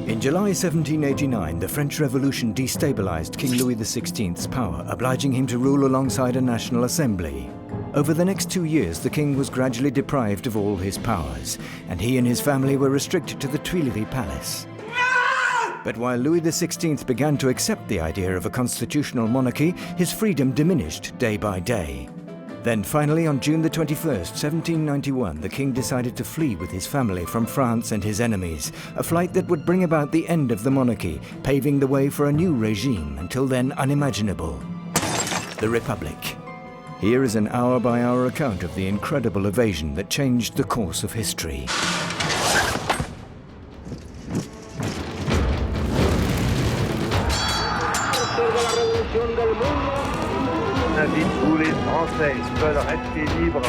In July 1789, the French Revolution destabilized King Louis XVI's power, obliging him to rule alongside a National Assembly. Over the next 2 years, the king was gradually deprived of all his powers, and he and his family were restricted to the Tuileries Palace. But while Louis XVI began to accept the idea of a constitutional monarchy, his freedom diminished day by day. Then finally, on June the 21st, 1791, the king decided to flee with his family from France and his enemies, a flight that would bring about the end of the monarchy, paving the way for a new regime, until then unimaginable: the Republic. Here is an hour-by-hour account of the incredible evasion that changed the course of history. J'invite tous les Français qui veulent rester libres.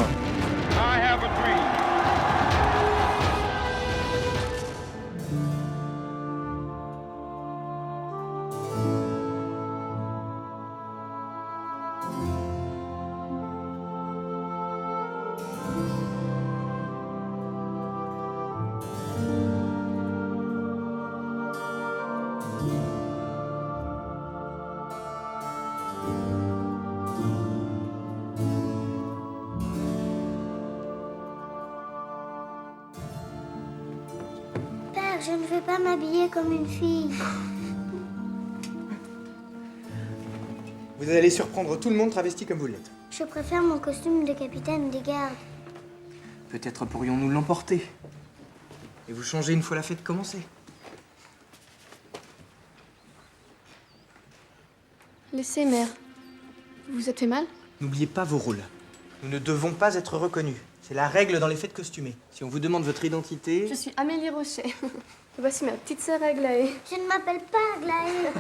I have a dream. Père, je ne veux pas m'habiller comme une fille. Vous allez surprendre tout le monde travesti comme vous l'êtes. Je préfère mon costume de capitaine des gardes. Peut-être pourrions-nous l'emporter. Et vous changer une fois la fête commencée. Laissez, mère. Vous vous êtes fait mal? N'oubliez pas vos rôles. Nous ne devons pas être reconnus. C'est la règle dans les fêtes costumées. Si on vous demande votre identité... Je suis Amélie Rocher. Voici ma petite sœur Aglaé. Je ne m'appelle pas Aglaé.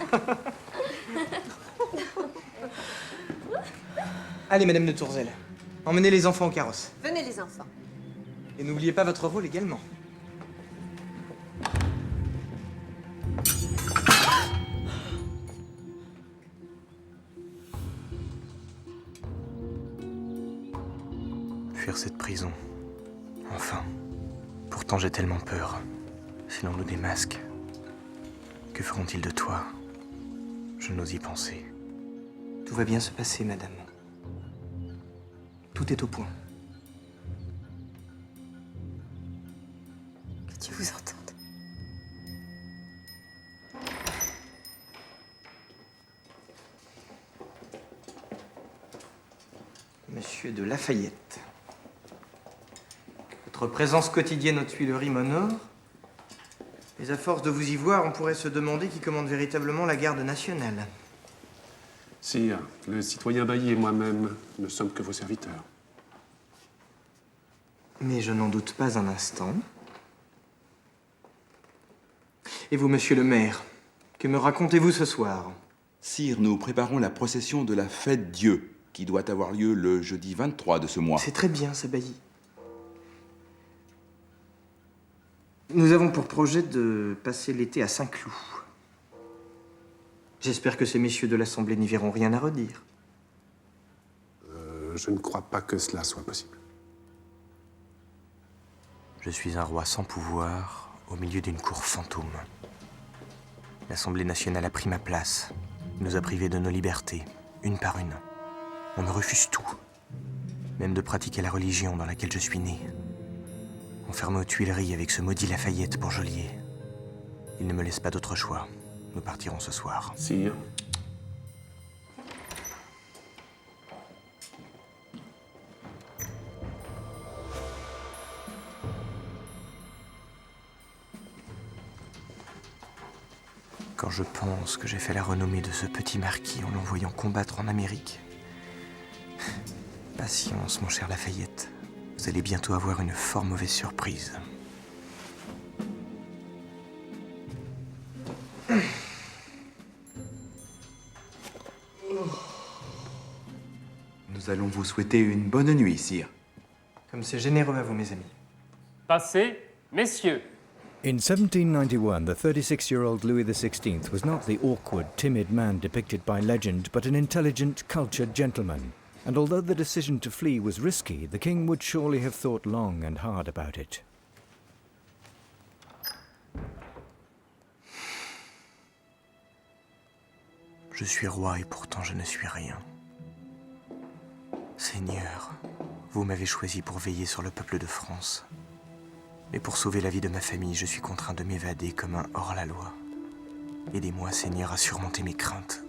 Allez, Madame de Tourzel, emmenez les enfants au carrosse. Venez les enfants. Et n'oubliez pas votre rôle également. Fuir cette prison. Enfin. Pourtant j'ai tellement peur. Si l'on nous démasque, que feront-ils de toi? Je n'ose y penser. Tout va bien se passer, madame. Tout est au point. Que Dieu vous entende. Monsieur de Lafayette. Votre présence quotidienne aux Tuileries m'honore. Mais à force de vous y voir, on pourrait se demander qui commande véritablement la garde nationale. Sire, le citoyen Bailly et moi-même ne sommes que vos serviteurs. Mais je n'en doute pas un instant. Et vous, monsieur le maire, que me racontez-vous ce soir? Sire, nous préparons la procession de la fête Dieu, qui doit avoir lieu le jeudi 23 de ce mois. C'est très bien, ça, Bailly. Nous avons pour projet de passer l'été à Saint-Cloud. J'espère que ces messieurs de l'Assemblée n'y verront rien à redire. Je ne crois pas que cela soit possible. Je suis un roi sans pouvoir, au milieu d'une cour fantôme. L'Assemblée nationale a pris ma place, nous a privés de nos libertés, une par une. On me refuse tout, même de pratiquer la religion dans laquelle je suis né. Enfermé aux Tuileries avec ce maudit Lafayette pour geôlier. Il ne me laisse pas d'autre choix. Nous partirons ce soir. Sire. Quand je pense que j'ai fait la renommée de ce petit marquis en l'envoyant combattre en Amérique. Patience, mon cher Lafayette. Vous allez bientôt avoir une fort mauvaise surprise. Nous allons vous souhaiter une bonne nuit, sire. Comme c'est généreux à vous, mes amis. Passez, messieurs. In 1791, the 36-year-old Louis XVI was not the awkward, timid man depicted by legend, but an intelligent, cultured gentleman. And although the decision to flee was risky, the king would surely have thought long and hard about it. Je suis roi et pourtant je ne suis rien. Seigneur, vous m'avez choisi pour veiller sur le peuple de France. Mais pour sauver la vie de ma famille, je suis contraint de m'évader comme un hors-la-loi. Aidez-moi, Seigneur, à surmonter mes craintes.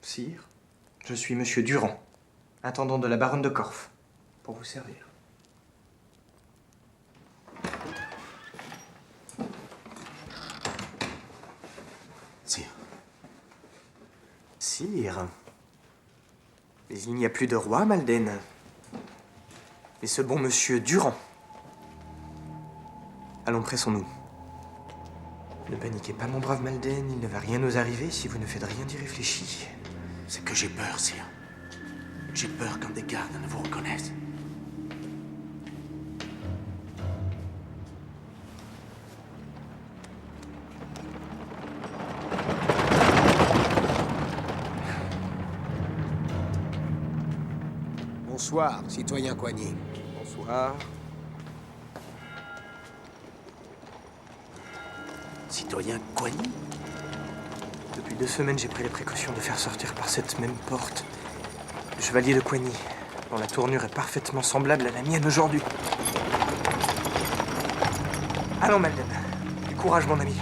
Sire, je suis Monsieur Durand, intendant de la baronne de Korff, pour vous servir. Sire. Sire. Mais il n'y a plus de roi, Malden. Mais ce bon Monsieur Durand. Allons, pressons-nous. Ne paniquez pas, mon brave Malden, il ne va rien nous arriver si vous ne faites rien d'y réfléchi. C'est que j'ai peur, sire. J'ai peur qu'un des gardes ne vous reconnaisse. Bonsoir, citoyen Coigny. Bonsoir. Citoyen Coigny? Depuis 2 semaines, j'ai pris les précautions de faire sortir par cette même porte le chevalier de Coigny, dont la tournure est parfaitement semblable à la mienne aujourd'hui. Allons, Malden. Du courage, mon ami.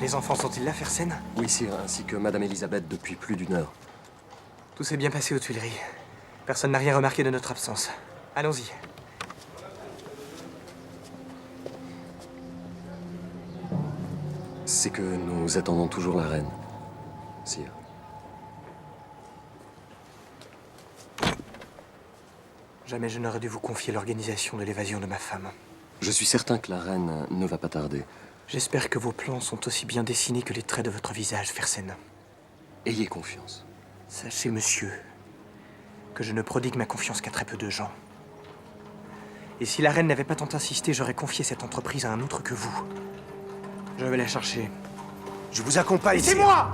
Les enfants sont-ils là, Fersen? Oui, sire, ainsi que Madame Elisabeth depuis plus d'1 heure. Tout s'est bien passé aux Tuileries. Personne n'a rien remarqué de notre absence. Allons-y. C'est que nous attendons toujours la reine, sire. Jamais je n'aurais dû vous confier l'organisation de l'évasion de ma femme. Je suis certain que la reine ne va pas tarder. J'espère que vos plans sont aussi bien dessinés que les traits de votre visage, Fersen. Ayez confiance. Sachez, monsieur, que je ne prodigue ma confiance qu'à très peu de gens. Et si la reine n'avait pas tant insisté, j'aurais confié cette entreprise à un autre que vous. Je vais la chercher. Je vous accompagne, c'est moi!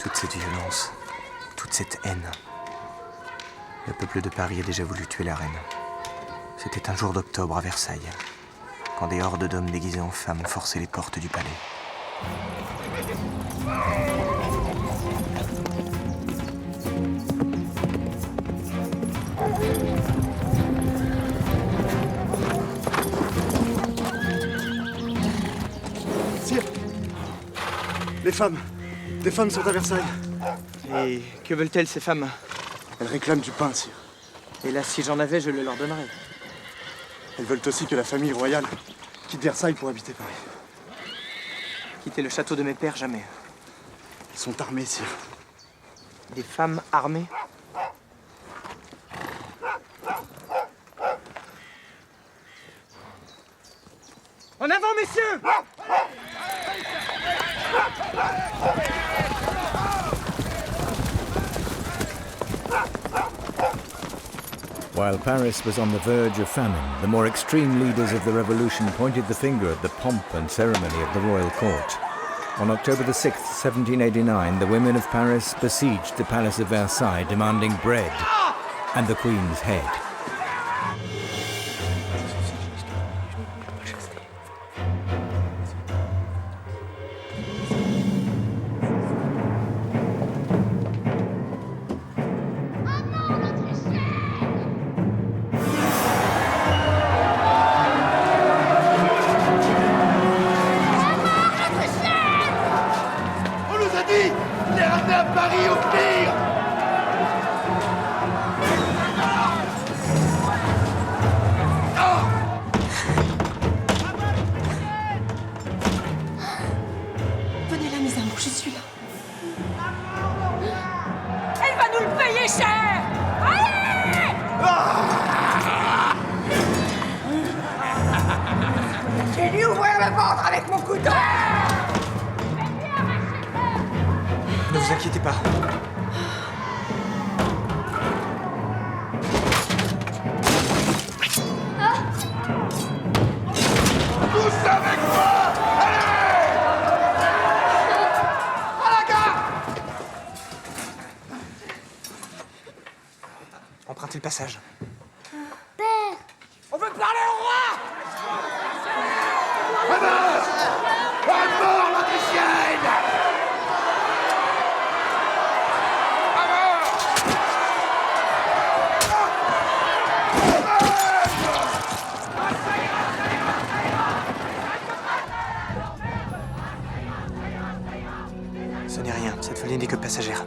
Toute cette violence, toute cette haine. Le peuple de Paris a déjà voulu tuer la reine. C'était un jour d'octobre à Versailles, quand des hordes d'hommes déguisés en femmes ont forcé les portes du palais. Sire, les femmes sont à Versailles. Et que veulent-elles, ces femmes? Elles réclament du pain, sire. Et là, si j'en avais, je le leur donnerais. Elles veulent aussi que la famille royale quitte Versailles pour habiter Paris. Quitter le château de mes pères, jamais. Elles sont armées, sire. Des femmes armées? En avant, messieurs! While Paris was on the verge of famine, the more extreme leaders of the revolution pointed the finger at the pomp and ceremony of the royal court. On October the 6th, 1789, the women of Paris besieged the Palace of Versailles, demanding bread and the Queen's head. me vendre avec mon couteau! Ne vous inquiétez pas. Tous avec moi! Allez! À la gare! Empruntez le passage. Père! On veut parler au roi! À mort, l'Autrichienne! Ce n'est rien, cette folie n'est que passagère.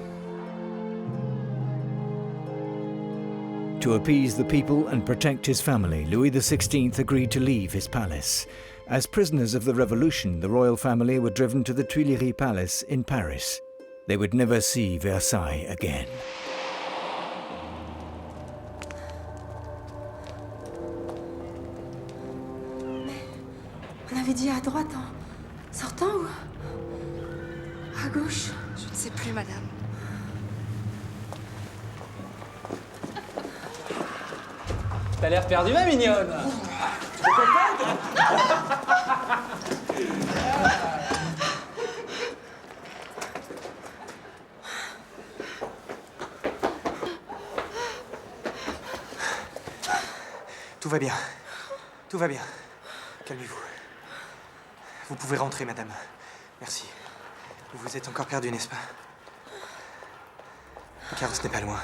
To appease the people and protect his family, Louis XVI agreed to leave his palace. As prisoners of the revolution, the royal family were driven to the Tuileries Palace in Paris. They would never see Versailles again. On avait dit à droite en sortant ou à gauche? Je ne sais plus, madame. T'as l'air perdu, ma mignonne. Tout va bien. Tout va bien. Calmez-vous. Vous pouvez rentrer, madame. Merci. Vous vous êtes encore perdue, n'est-ce pas? Le carrosse n'est pas loin.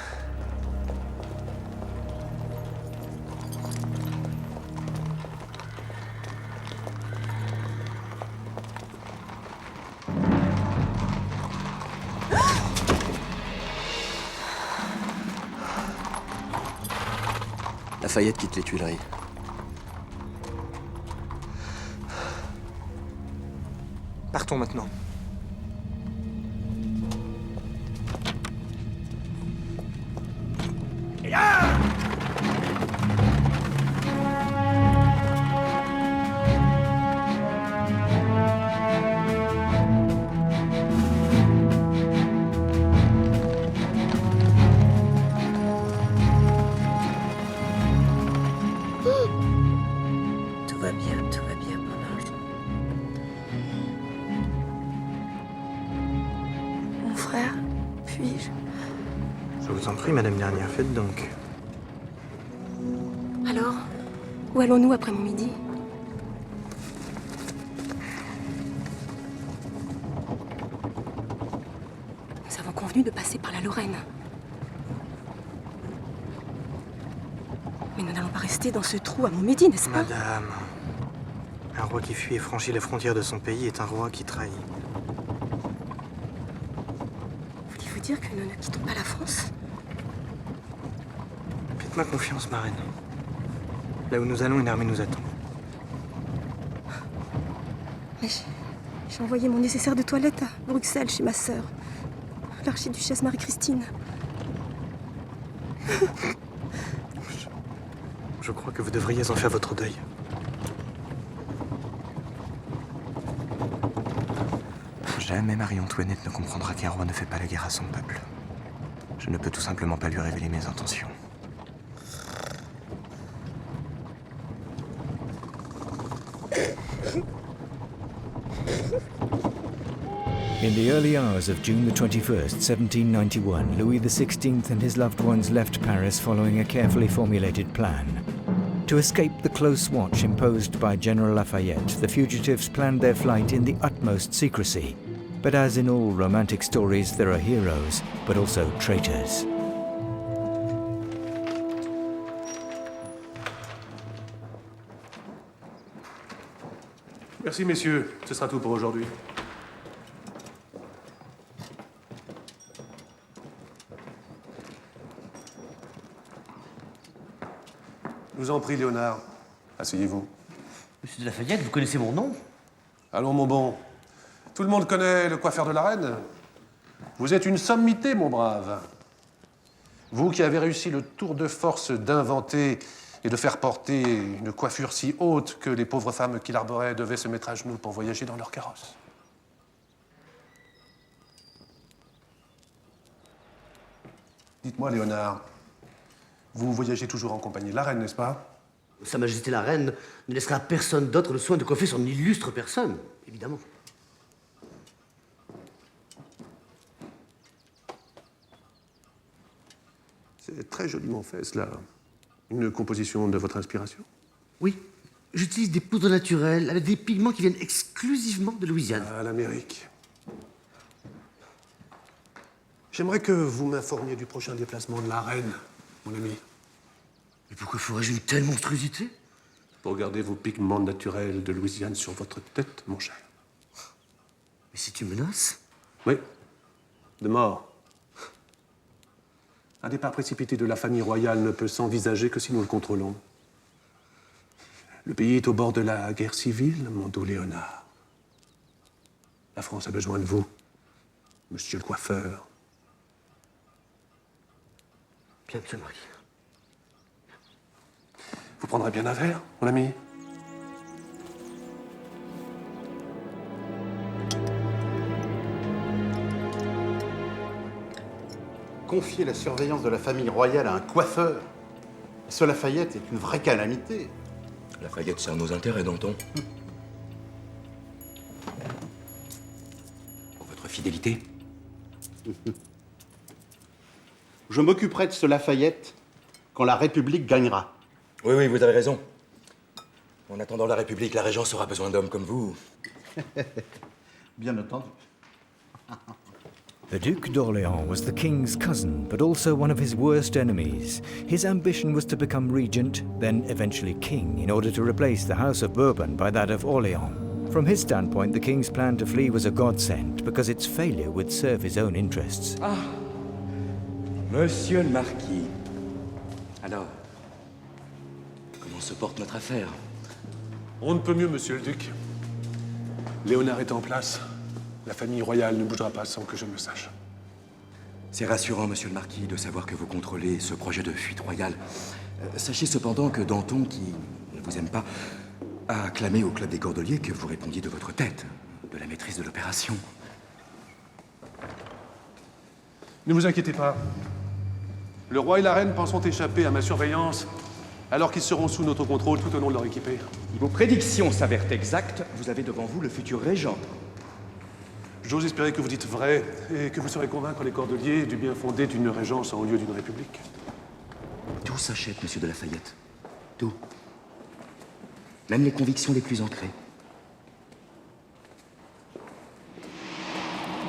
Lafayette quitte les Tuileries. Partons maintenant. Tout va bien, mon ange. Mon frère, puis-je? Je vous en prie, madame Dernière, faites donc. Alors, où allons-nous après mon midi? Nous avons convenu de passer par la Lorraine. Mais nous n'allons pas rester dans ce trou à Montmédy, n'est-ce pas? Madame, un roi qui fuit et franchit les frontières de son pays est un roi qui trahit. Voulez-vous dire que nous ne quittons pas la France? Faites-moi confiance, ma reine. Là où nous allons, une armée nous attend. Mais j'ai envoyé mon nécessaire de toilette à Bruxelles, chez ma sœur, l'archiduchesse Marie-Christine. Je crois que vous devriez en faire votre deuil. Jamais Marie-Antoinette ne comprendra qu'un roi ne fait pas la guerre à son peuple. Je ne peux tout simplement pas lui révéler mes intentions. In the early hours of June the 21st, 1791, Louis XVI and his loved ones left Paris following a carefully formulated plan. To escape the close watch imposed by General Lafayette, the fugitives planned their flight in the utmost secrecy. But as in all romantic stories, there are heroes, but also traitors. Merci, messieurs. Ce sera tout pour aujourd'hui. Je vous en prie, Léonard. Asseyez-vous. Monsieur de Lafayette, vous connaissez mon nom? Allons, mon bon. Tout le monde connaît le coiffeur de la reine. Vous êtes une sommité, mon brave. Vous qui avez réussi le tour de force d'inventer et de faire porter une coiffure si haute que les pauvres femmes qui l'arboraient devaient se mettre à genoux pour voyager dans leur carrosse. Dites-moi, Léonard, vous voyagez toujours en compagnie de la reine, n'est-ce pas? Sa Majesté la Reine ne laissera à personne d'autre le soin de coiffer son illustre personne, évidemment. C'est très joliment fait, cela. Une composition de votre inspiration? Oui, j'utilise des poudres naturelles avec des pigments qui viennent exclusivement de Louisiane. À l'Amérique. J'aimerais que vous m'informiez du prochain déplacement de la reine, mon ami. Mais pourquoi ferais-je une telle monstruosité? Pour garder vos pigments naturels de Louisiane sur votre tête, mon cher. Mais si tu menaces? Oui, de mort. Un départ précipité de la famille royale ne peut s'envisager que si nous le contrôlons. Le pays est au bord de la guerre civile, mon doux Léonard. La France a besoin de vous, monsieur le coiffeur. Bien, monsieur le marquis. Vous prendrez bien un verre, mon ami? Confier la surveillance de la famille royale à un coiffeur, ce Lafayette est une vraie calamité. Lafayette sert nos intérêts, Danton. Pour votre fidélité. Je m'occuperai de ce Lafayette quand la République gagnera. Oui, oui, vous avez raison. En attendant la République, la Régence aura besoin d'hommes comme vous. Bien entendu. The Duc d'Orléans was the king's cousin, but also one of his worst enemies. His ambition was to become regent, then eventually king, in order to replace the House of Bourbon by that of Orléans. From his standpoint, the king's plan to flee was a godsend, because its failure would serve his own interests. Ah, monsieur le marquis. Alors, comment se porte notre affaire? On ne peut mieux, monsieur le duc. Léonard est en place. La famille royale ne bougera pas sans que je ne le sache. C'est rassurant, monsieur le marquis, de savoir que vous contrôlez ce projet de fuite royale. Sachez cependant que Danton, qui ne vous aime pas, a clamé au Club des Cordeliers que vous répondiez de votre tête, de la maîtrise de l'opération. Ne vous inquiétez pas. Le roi et la reine penseront échapper à ma surveillance alors qu'ils seront sous notre contrôle tout au long de leur équipée. Si vos prédictions s'avèrent exactes, vous avez devant vous le futur régent. J'ose espérer que vous dites vrai et que vous saurez convaincre les Cordeliers du bien fondé d'une régence en lieu d'une république. Tout s'achète, monsieur de Lafayette. Tout. Même les convictions les plus ancrées.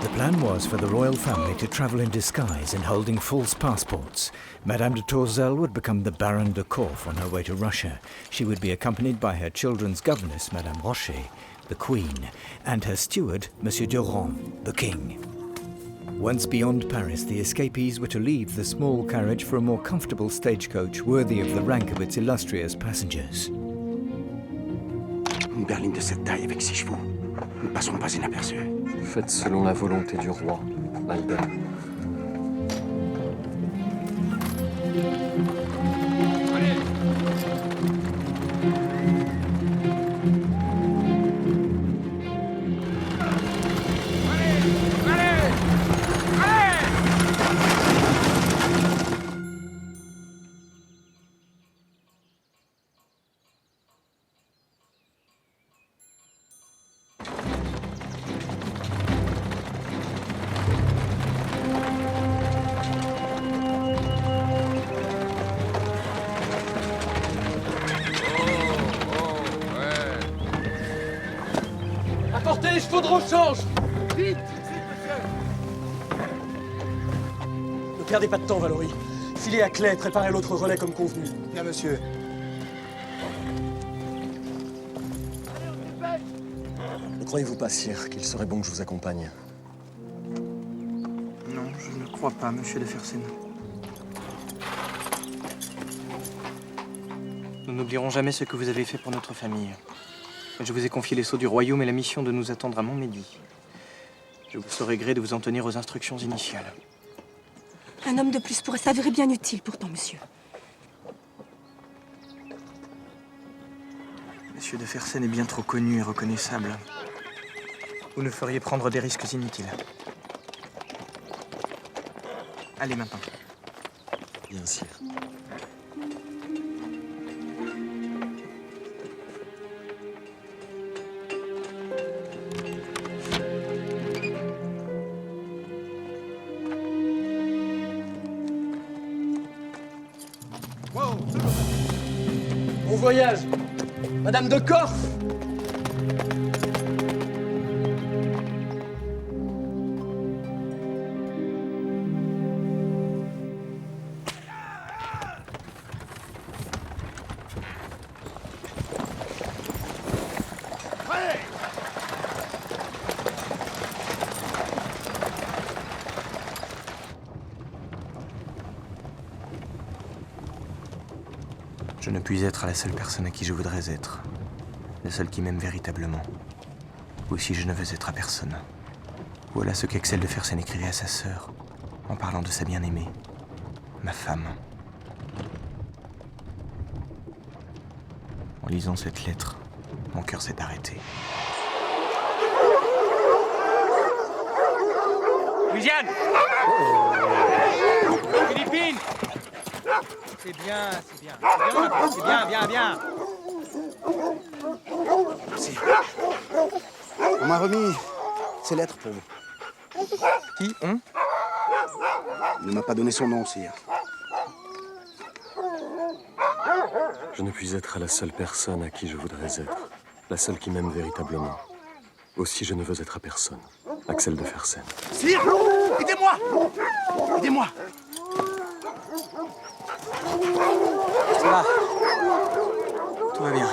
The plan was for the royal family to travel in disguise and holding false passports. Madame de Tourzel would become the Baronne de Corfe on her way to Russia. She would be accompanied by her children's governess, Madame Rocher, the Queen, and her steward, Monsieur Durand, the King. Once beyond Paris, the escapees were to leave the small carriage for a more comfortable stagecoach worthy of the rank of its illustrious passengers. Une berline de cette taille avec 6 chevaux ne passeront pas inaperçus. Faites selon la volonté du roi, Albert. Apportez les chevaux de rechange! Vite! Ne perdez pas de temps, Valory. Filez à clé et préparez l'autre relais comme convenu. Bien, monsieur. Ne croyez-vous pas, sire, qu'il serait bon que je vous accompagne? Non, je ne crois pas, monsieur de Fersen. Nous n'oublierons jamais ce que vous avez fait pour notre famille. Je vous ai confié les sceaux du royaume et la mission de nous attendre à Montmédy. Je vous saurai gré de vous en tenir aux instructions initiales. Un homme de plus pourrait s'avérer bien utile pourtant, monsieur. Monsieur de Fersen est bien trop connu et reconnaissable. Vous nous feriez prendre des risques inutiles. Allez maintenant. Bien, sire. Bon voyage, Madame de Corf. Je ne puis être la seule personne à qui je voudrais être. La seule qui m'aime véritablement. Aussi je ne veux être à personne. Voilà ce qu'Axel de Fersen écrivait à sa sœur, en parlant de sa bien-aimée, ma femme. En lisant cette lettre, mon cœur s'est arrêté. Louisiane! Philippines! C'est bien, c'est bien. C'est bien, bien, bien. Merci. On m'a remis ces lettres pour vous. Qui? On? Il ne m'a pas donné son nom, sire. Je ne puis être la seule personne à qui je voudrais être. La seule qui m'aime véritablement. Aussi, je ne veux être à personne. Axel de Fersen. Sire! Aidez-moi! Aidez-moi! Ça va. Tout va bien.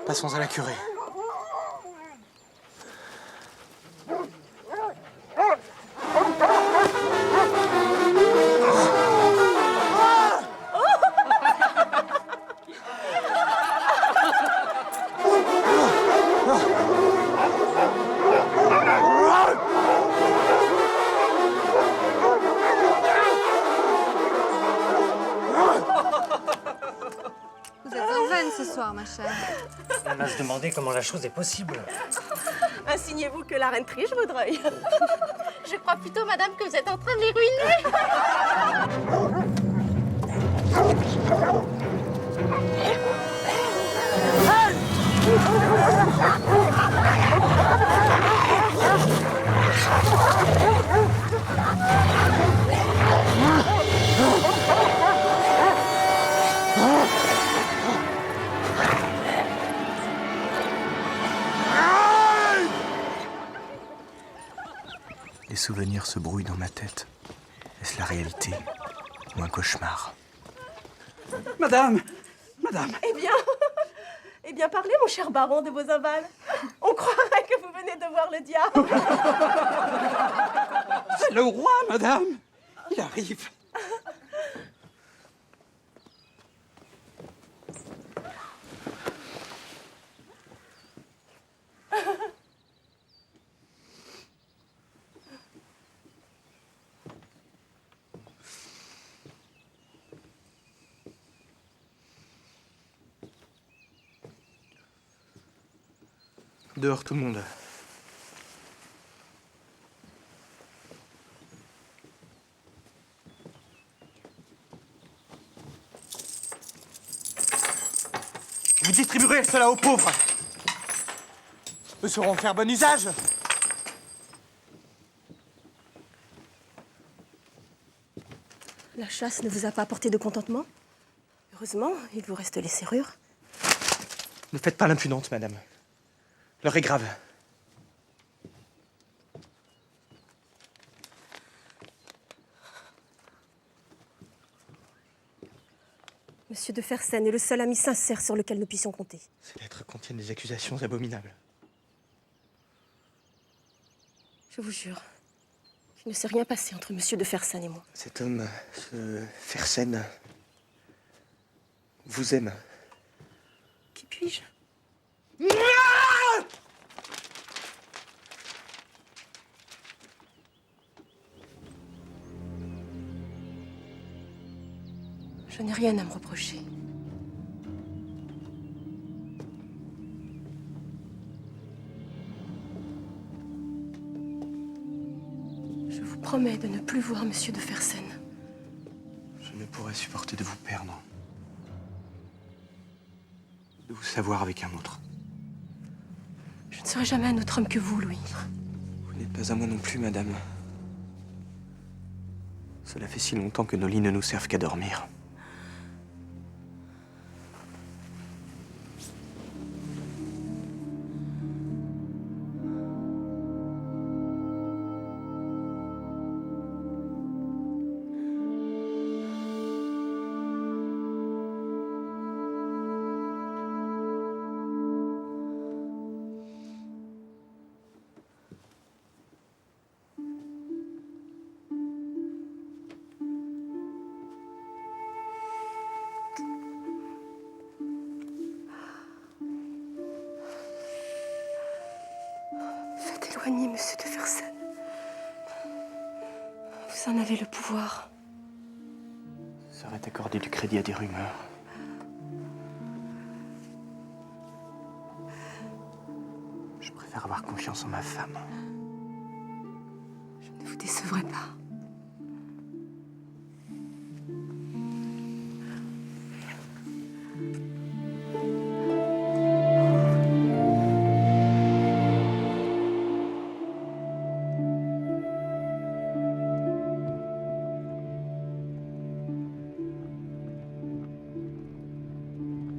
Passons à la curée. Vous êtes en veine ce soir, ma chère. On va se demander comment la chose est possible. Insignez-vous que la reine triche, Vaudreuil. Je crois plutôt, madame, que vous êtes en train de les ruiner. Les souvenirs se brouillent dans ma tête. Est-ce la réalité ou un cauchemar? Madame! Madame! Eh bien, parlez, mon cher baron, de vos avals. On croirait que vous venez de voir le diable. C'est le roi, madame! Il arrive. Dehors tout le monde. Vous distribuerez cela aux pauvres. Nous saurons faire bon usage. La chasse ne vous a pas apporté de contentement? Heureusement, il vous reste les serrures. Ne faites pas l'impudente, madame. L'heure est grave. Monsieur de Fersen est le seul ami sincère sur lequel nous puissions compter. Ces lettres contiennent des accusations abominables. Je vous jure, il ne s'est rien passé entre Monsieur de Fersen et moi. Cet homme, ce Fersen, vous aime. Qui puis-je? Je n'ai rien à me reprocher. promets de ne plus voir Monsieur de Fersen. Je ne pourrais supporter de vous perdre. De vous savoir avec un autre. Je ne serai jamais un autre homme que vous, Louis. Vous n'êtes pas à moi non plus, madame. Cela fait si longtemps que nos lits ne nous servent qu'à dormir. Faites éloigner Monsieur de Fersen. Vous en avez le pouvoir. Ça serait accorder du crédit à des rumeurs. Je préfère avoir confiance en ma femme. Je ne vous décevrai pas.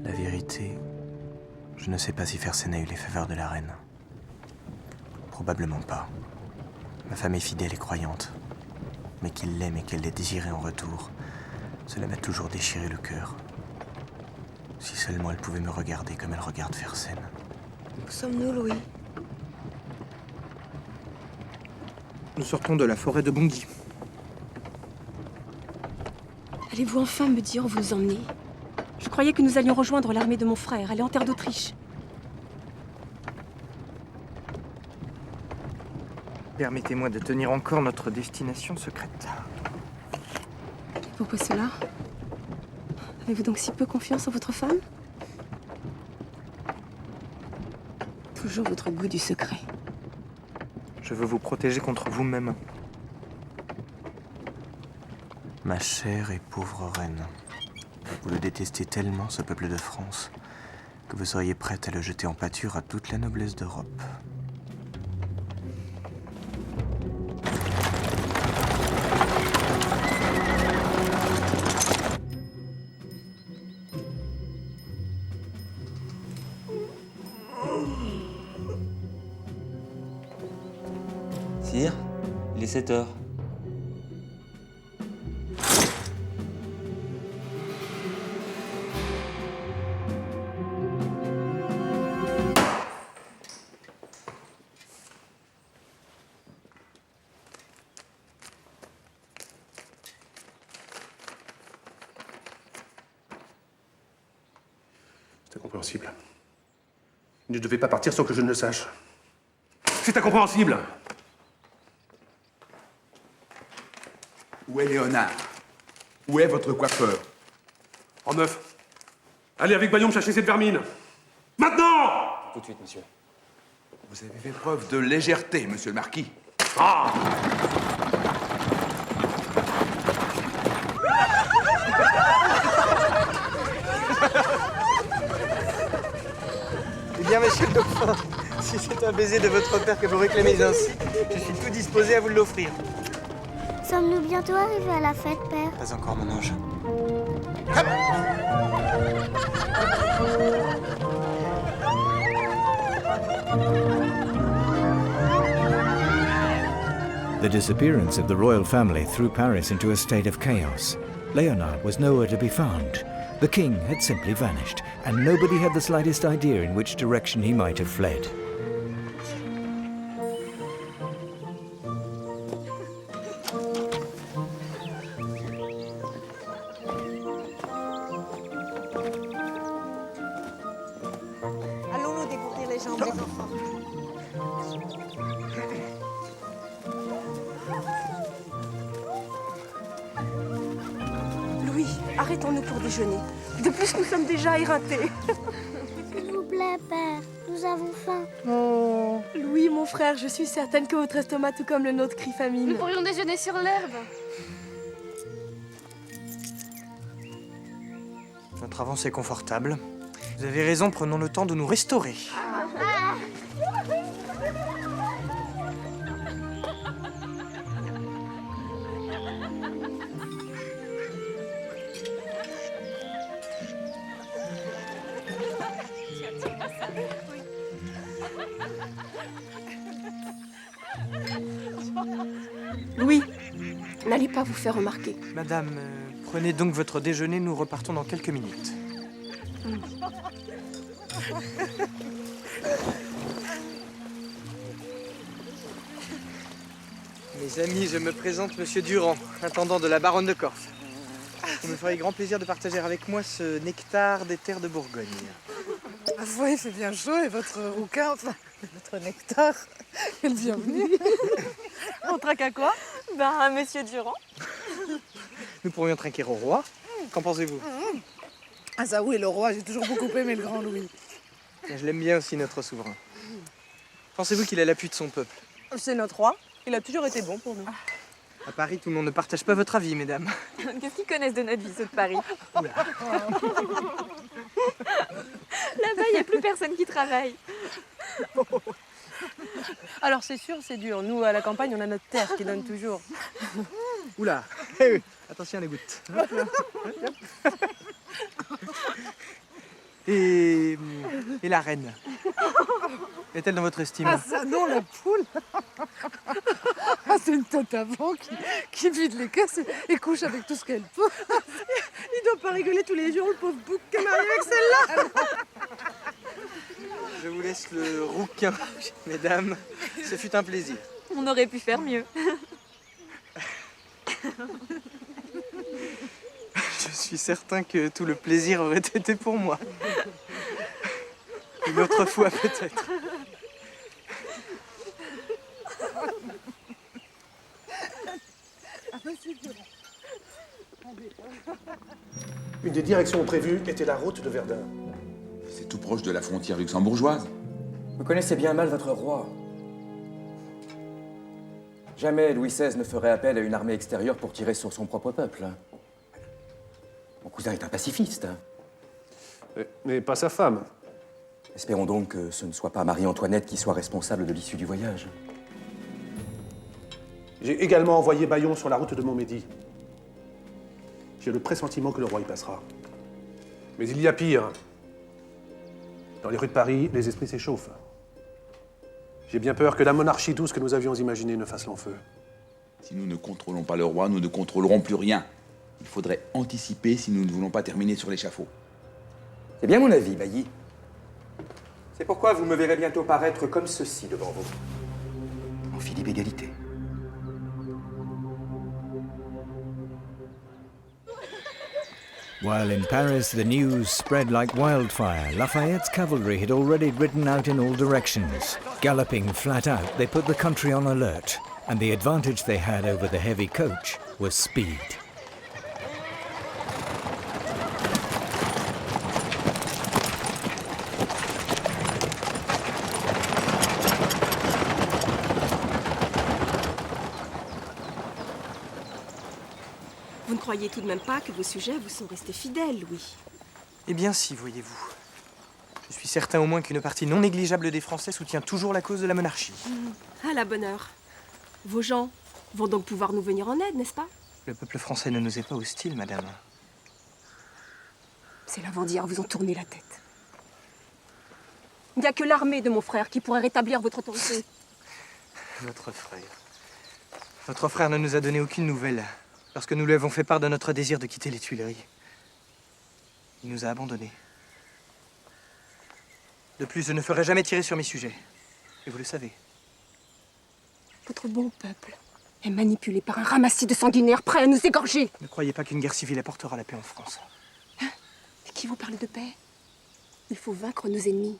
La vérité, je ne sais pas si Fersen a eu les faveurs de la reine. Probablement pas. Ma femme est fidèle et croyante. Mais qu'il l'aime et qu'elle l'ait désiré en retour, cela m'a toujours déchiré le cœur. Si seulement elle pouvait me regarder comme elle regarde Fersen. Où sommes-nous, Louis? Nous sortons de la forêt de Bungui. Allez-vous enfin me dire où vous emmenez? Je croyais que nous allions rejoindre l'armée de mon frère, aller en terre d'Autriche. Permettez-moi de tenir encore notre destination secrète. Et pourquoi cela? Avez-vous donc si peu confiance en votre femme? Toujours votre goût du secret. Je veux vous protéger contre vous-même. Ma chère et pauvre reine, vous le détestez tellement, ce peuple de France, que vous seriez prête à le jeter en pâture à toute la noblesse d'Europe. Sire, il est 7 heures. C'est incompréhensible. Il ne devait pas partir sans que je ne le sache. C'est incompréhensible! Où est Léonard? Où est votre coiffeur? En neuf. Allez avec Bayon me chercher cette vermine. Maintenant! Tout de suite, monsieur. Vous avez fait preuve de légèreté, monsieur le marquis. Ah! Eh bien, monsieur le dauphin, si c'est un baiser de votre père que vous réclamez ainsi, je suis tout disposé à vous l'offrir. Sommes-nous bientôt arrivés à la fête, père? Pas encore, mon ange. The disappearance of the royal family threw Paris into a state of chaos. Leonard was nowhere to be found. The king had simply vanished, and nobody had the slightest idea in which direction he might have fled. Allons-nous découvrir les jambes des enfants? Louis, arrêtons-nous pour déjeuner. De plus, nous sommes déjà éreintés. S'il vous plaît. plaît, père. Nous avons faim. Oh. Louis, mon frère, je suis certaine que votre estomac, tout comme le nôtre, crie famine. Nous pourrions déjeuner sur l'herbe. Notre avance est confortable. Vous avez raison, prenons le temps de nous restaurer. Louis, n'allez pas vous faire remarquer. Madame, prenez donc votre déjeuner, nous repartons dans quelques minutes. Mes amis, je me présente Monsieur Durand, intendant de la baronne de Corfe. Vous me feriez grand plaisir de partager avec moi ce nectar des terres de Bourgogne. Ah ouais, c'est bien chaud et votre rouquin, enfin, votre nectar, est le bienvenu. On trinque à quoi? Ben, Monsieur Durand. Nous pourrions trinquer au roi. Qu'en pensez-vous? Ah ça oui, le roi, j'ai toujours beaucoup aimé le grand Louis. Je l'aime bien aussi, notre souverain. Pensez-vous qu'il a l'appui de son peuple? C'est notre roi. Il a toujours été bon pour nous. À Paris, tout le monde ne partage pas votre avis, mesdames. Qu'est-ce qu'ils connaissent de notre vie, ceux de Paris? Là-bas, il n'y a plus personne qui travaille. Alors c'est sûr, c'est dur. Nous, à la campagne, on a notre terre qui donne toujours. Oula, attention à les gouttes. Et la reine, est-elle dans votre estime? Ah ça non, la poule. Ah, c'est une tête avant qui vide les caisses et couche avec tout ce qu'elle peut. Il doit pas rigoler tous les jours, le pauvre bouc qui est marié avec celle-là. Je vous laisse le rouquin, mesdames. Ce fut un plaisir. On aurait pu faire mieux. Je suis certain que tout le plaisir aurait été pour moi. Une autre fois peut-être. Une des directions prévues était la route de Verdun. C'est tout proche de la frontière luxembourgeoise. Vous connaissez bien mal votre roi. Jamais Louis XVI ne ferait appel à une armée extérieure pour tirer sur son propre peuple. Mon cousin est un pacifiste. Mais pas sa femme. Espérons donc que ce ne soit pas Marie-Antoinette qui soit responsable de l'issue du voyage. J'ai également envoyé Bayon sur la route de Montmédy. J'ai le pressentiment que le roi y passera. Mais il y a pire. Dans les rues de Paris, les esprits s'échauffent. J'ai bien peur que la monarchie douce que nous avions imaginée ne fasse long feu. Si nous ne contrôlons pas le roi, nous ne contrôlerons plus rien. Il faudrait anticiper si nous ne voulons pas terminer sur l'échafaud. C'est bien mon avis, Bailly. C'est pourquoi vous me verrez bientôt paraître comme ceci devant vous. En Philippe égalité. While in Paris, the news spread like wildfire. Lafayette's cavalry had already ridden out in all directions. Galloping flat out, they put the country on alert, and the advantage they had over the heavy coach was speed. Vous ne croyez tout de même pas que vos sujets vous sont restés fidèles, Louis? Eh bien si, voyez-vous. Je suis certain au moins qu'une partie non négligeable des Français soutient toujours la cause de la monarchie. À la bonne heure. Vos gens vont donc pouvoir nous venir en aide, n'est-ce pas? Le peuple français ne nous est pas hostile, madame. Ces lavandières vous ont tourné la tête. Il n'y a que l'armée de mon frère qui pourrait rétablir votre autorité. Votre frère. Votre frère ne nous a donné aucune nouvelle lorsque nous lui avons fait part de notre désir de quitter les Tuileries. Il nous a abandonnés. De plus, je ne ferai jamais tirer sur mes sujets. Et vous le savez. Votre bon peuple est manipulé par un ramassis de sanguinaires prêts à nous égorger. Ne croyez pas qu'une guerre civile apportera la paix en France. Hein? Mais qui vous parle de paix? Il faut vaincre nos ennemis.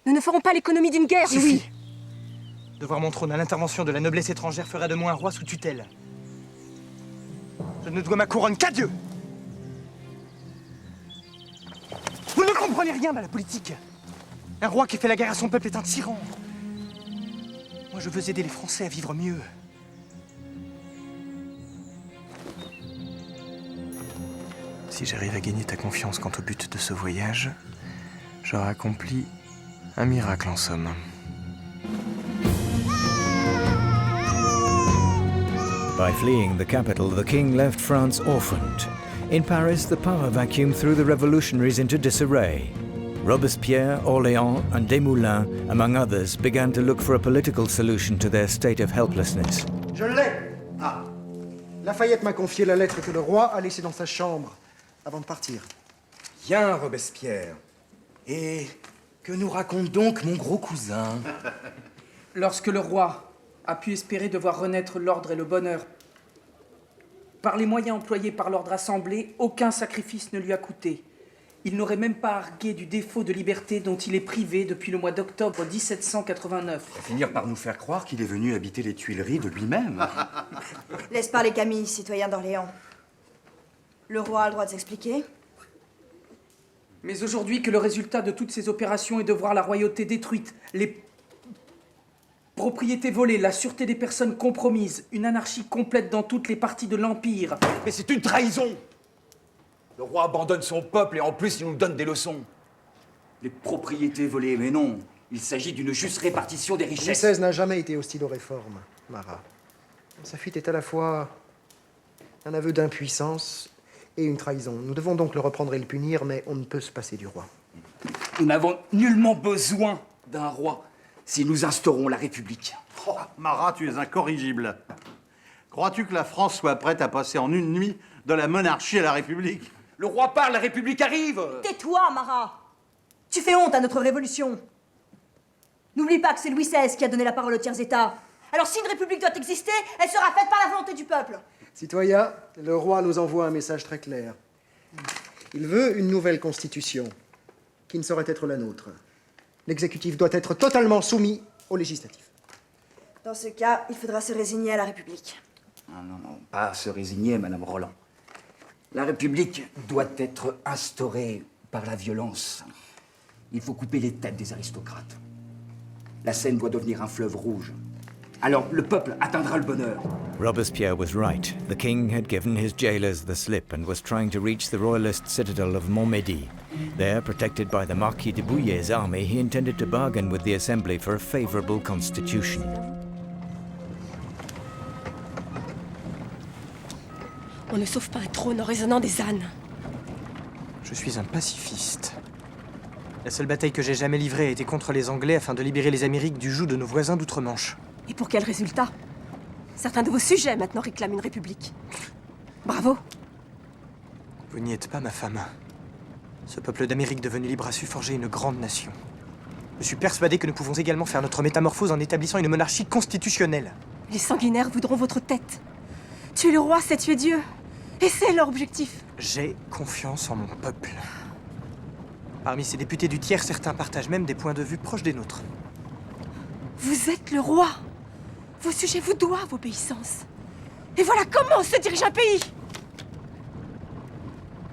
Nous ne ferons pas l'économie d'une guerre, Louis. Suffit. De voir mon trône à l'intervention de la noblesse étrangère fera de moi un roi sous tutelle. Je ne dois ma couronne qu'à Dieu. Vous ne comprenez rien à la politique. Un roi qui fait la guerre à son peuple est un tyran. Moi, je veux aider les Français à vivre mieux. Si j'arrive à gagner ta confiance quant au but de ce voyage, j'aurai accompli un miracle en somme. By fleeing the capital, the king left France orphaned. In Paris, the power vacuum threw the revolutionaries into disarray. Robespierre, Orléans, and Desmoulins, among others, began to look for a political solution to their state of helplessness. Je l'ai! Ah! Lafayette m'a confié la lettre que le roi a laissée dans sa chambre avant de partir. Bien, Robespierre. Et que nous raconte donc mon gros cousin? Lorsque le roi a pu espérer de voir renaître l'ordre et le bonheur, par les moyens employés par l'ordre assemblé, aucun sacrifice ne lui a coûté. Il n'aurait même pas argué du défaut de liberté dont il est privé depuis le mois d'octobre 1789. Il va finir par nous faire croire qu'il est venu habiter les Tuileries de lui-même. Laisse parler Camille, citoyen d'Orléans. Le roi a le droit de s'expliquer. Mais aujourd'hui que le résultat de toutes ces opérations est de voir la royauté détruite, les propriétés volées, la sûreté des personnes compromises, une anarchie complète dans toutes les parties de l'Empire. Mais c'est une trahison! Le roi abandonne son peuple et en plus il nous donne des leçons. Les propriétés volées, mais non. Il s'agit d'une juste répartition des Louis richesses. XVI n'a jamais été hostile aux réformes, Marat. Sa fuite est à la fois un aveu d'impuissance et une trahison. Nous devons donc le reprendre et le punir, mais on ne peut se passer du roi. Nous n'avons nullement besoin d'un roi si nous instaurons la République. Oh, Marat, tu es incorrigible. Crois-tu que la France soit prête à passer en une nuit de la monarchie à la République? Le roi parle, la République arrive. Tais-toi, Marat! Tu fais honte à notre révolution. N'oublie pas que c'est Louis XVI qui a donné la parole aux tiers-États. Alors si une république doit exister, elle sera faite par la volonté du peuple. Citoyens, le roi nous envoie un message très clair. Il veut une nouvelle constitution, qui ne saurait être la nôtre. L'exécutif doit être totalement soumis au législatif. Dans ce cas, il faudra se résigner à la République. Non, pas se résigner, Madame Roland. La République doit être instaurée par la violence. Il faut couper les têtes des aristocrates. La Seine doit devenir un fleuve rouge. Alors le peuple atteindra le bonheur. Robespierre was right. The king had given his jailers the slip and was trying to reach the royalist citadel of Montmédy. There, protected by the Marquis de Bouillé's army, he intended to bargain with the Assembly for a favorable constitution. On ne sauve pas un trône en raisonnant des ânes. Je suis un pacifiste. La seule bataille que j'ai jamais livrée a été contre les Anglais afin de libérer les Amériques du joug de nos voisins d'outre-Manche. Et pour quel résultat? Certains de vos sujets maintenant réclament une république. Bravo. Vous n'y êtes pas, ma femme. Ce peuple d'Amérique devenu libre a su forger une grande nation. Je suis persuadé que nous pouvons également faire notre métamorphose en établissant une monarchie constitutionnelle. Les sanguinaires voudront votre tête. Tuer le roi, c'est tuer Dieu. Et c'est leur objectif. J'ai confiance en mon peuple. Parmi ces députés du tiers, certains partagent même des points de vue proches des nôtres. Vous êtes le roi. Vos sujets vous doivent obéissance. Et voilà comment se dirige un pays.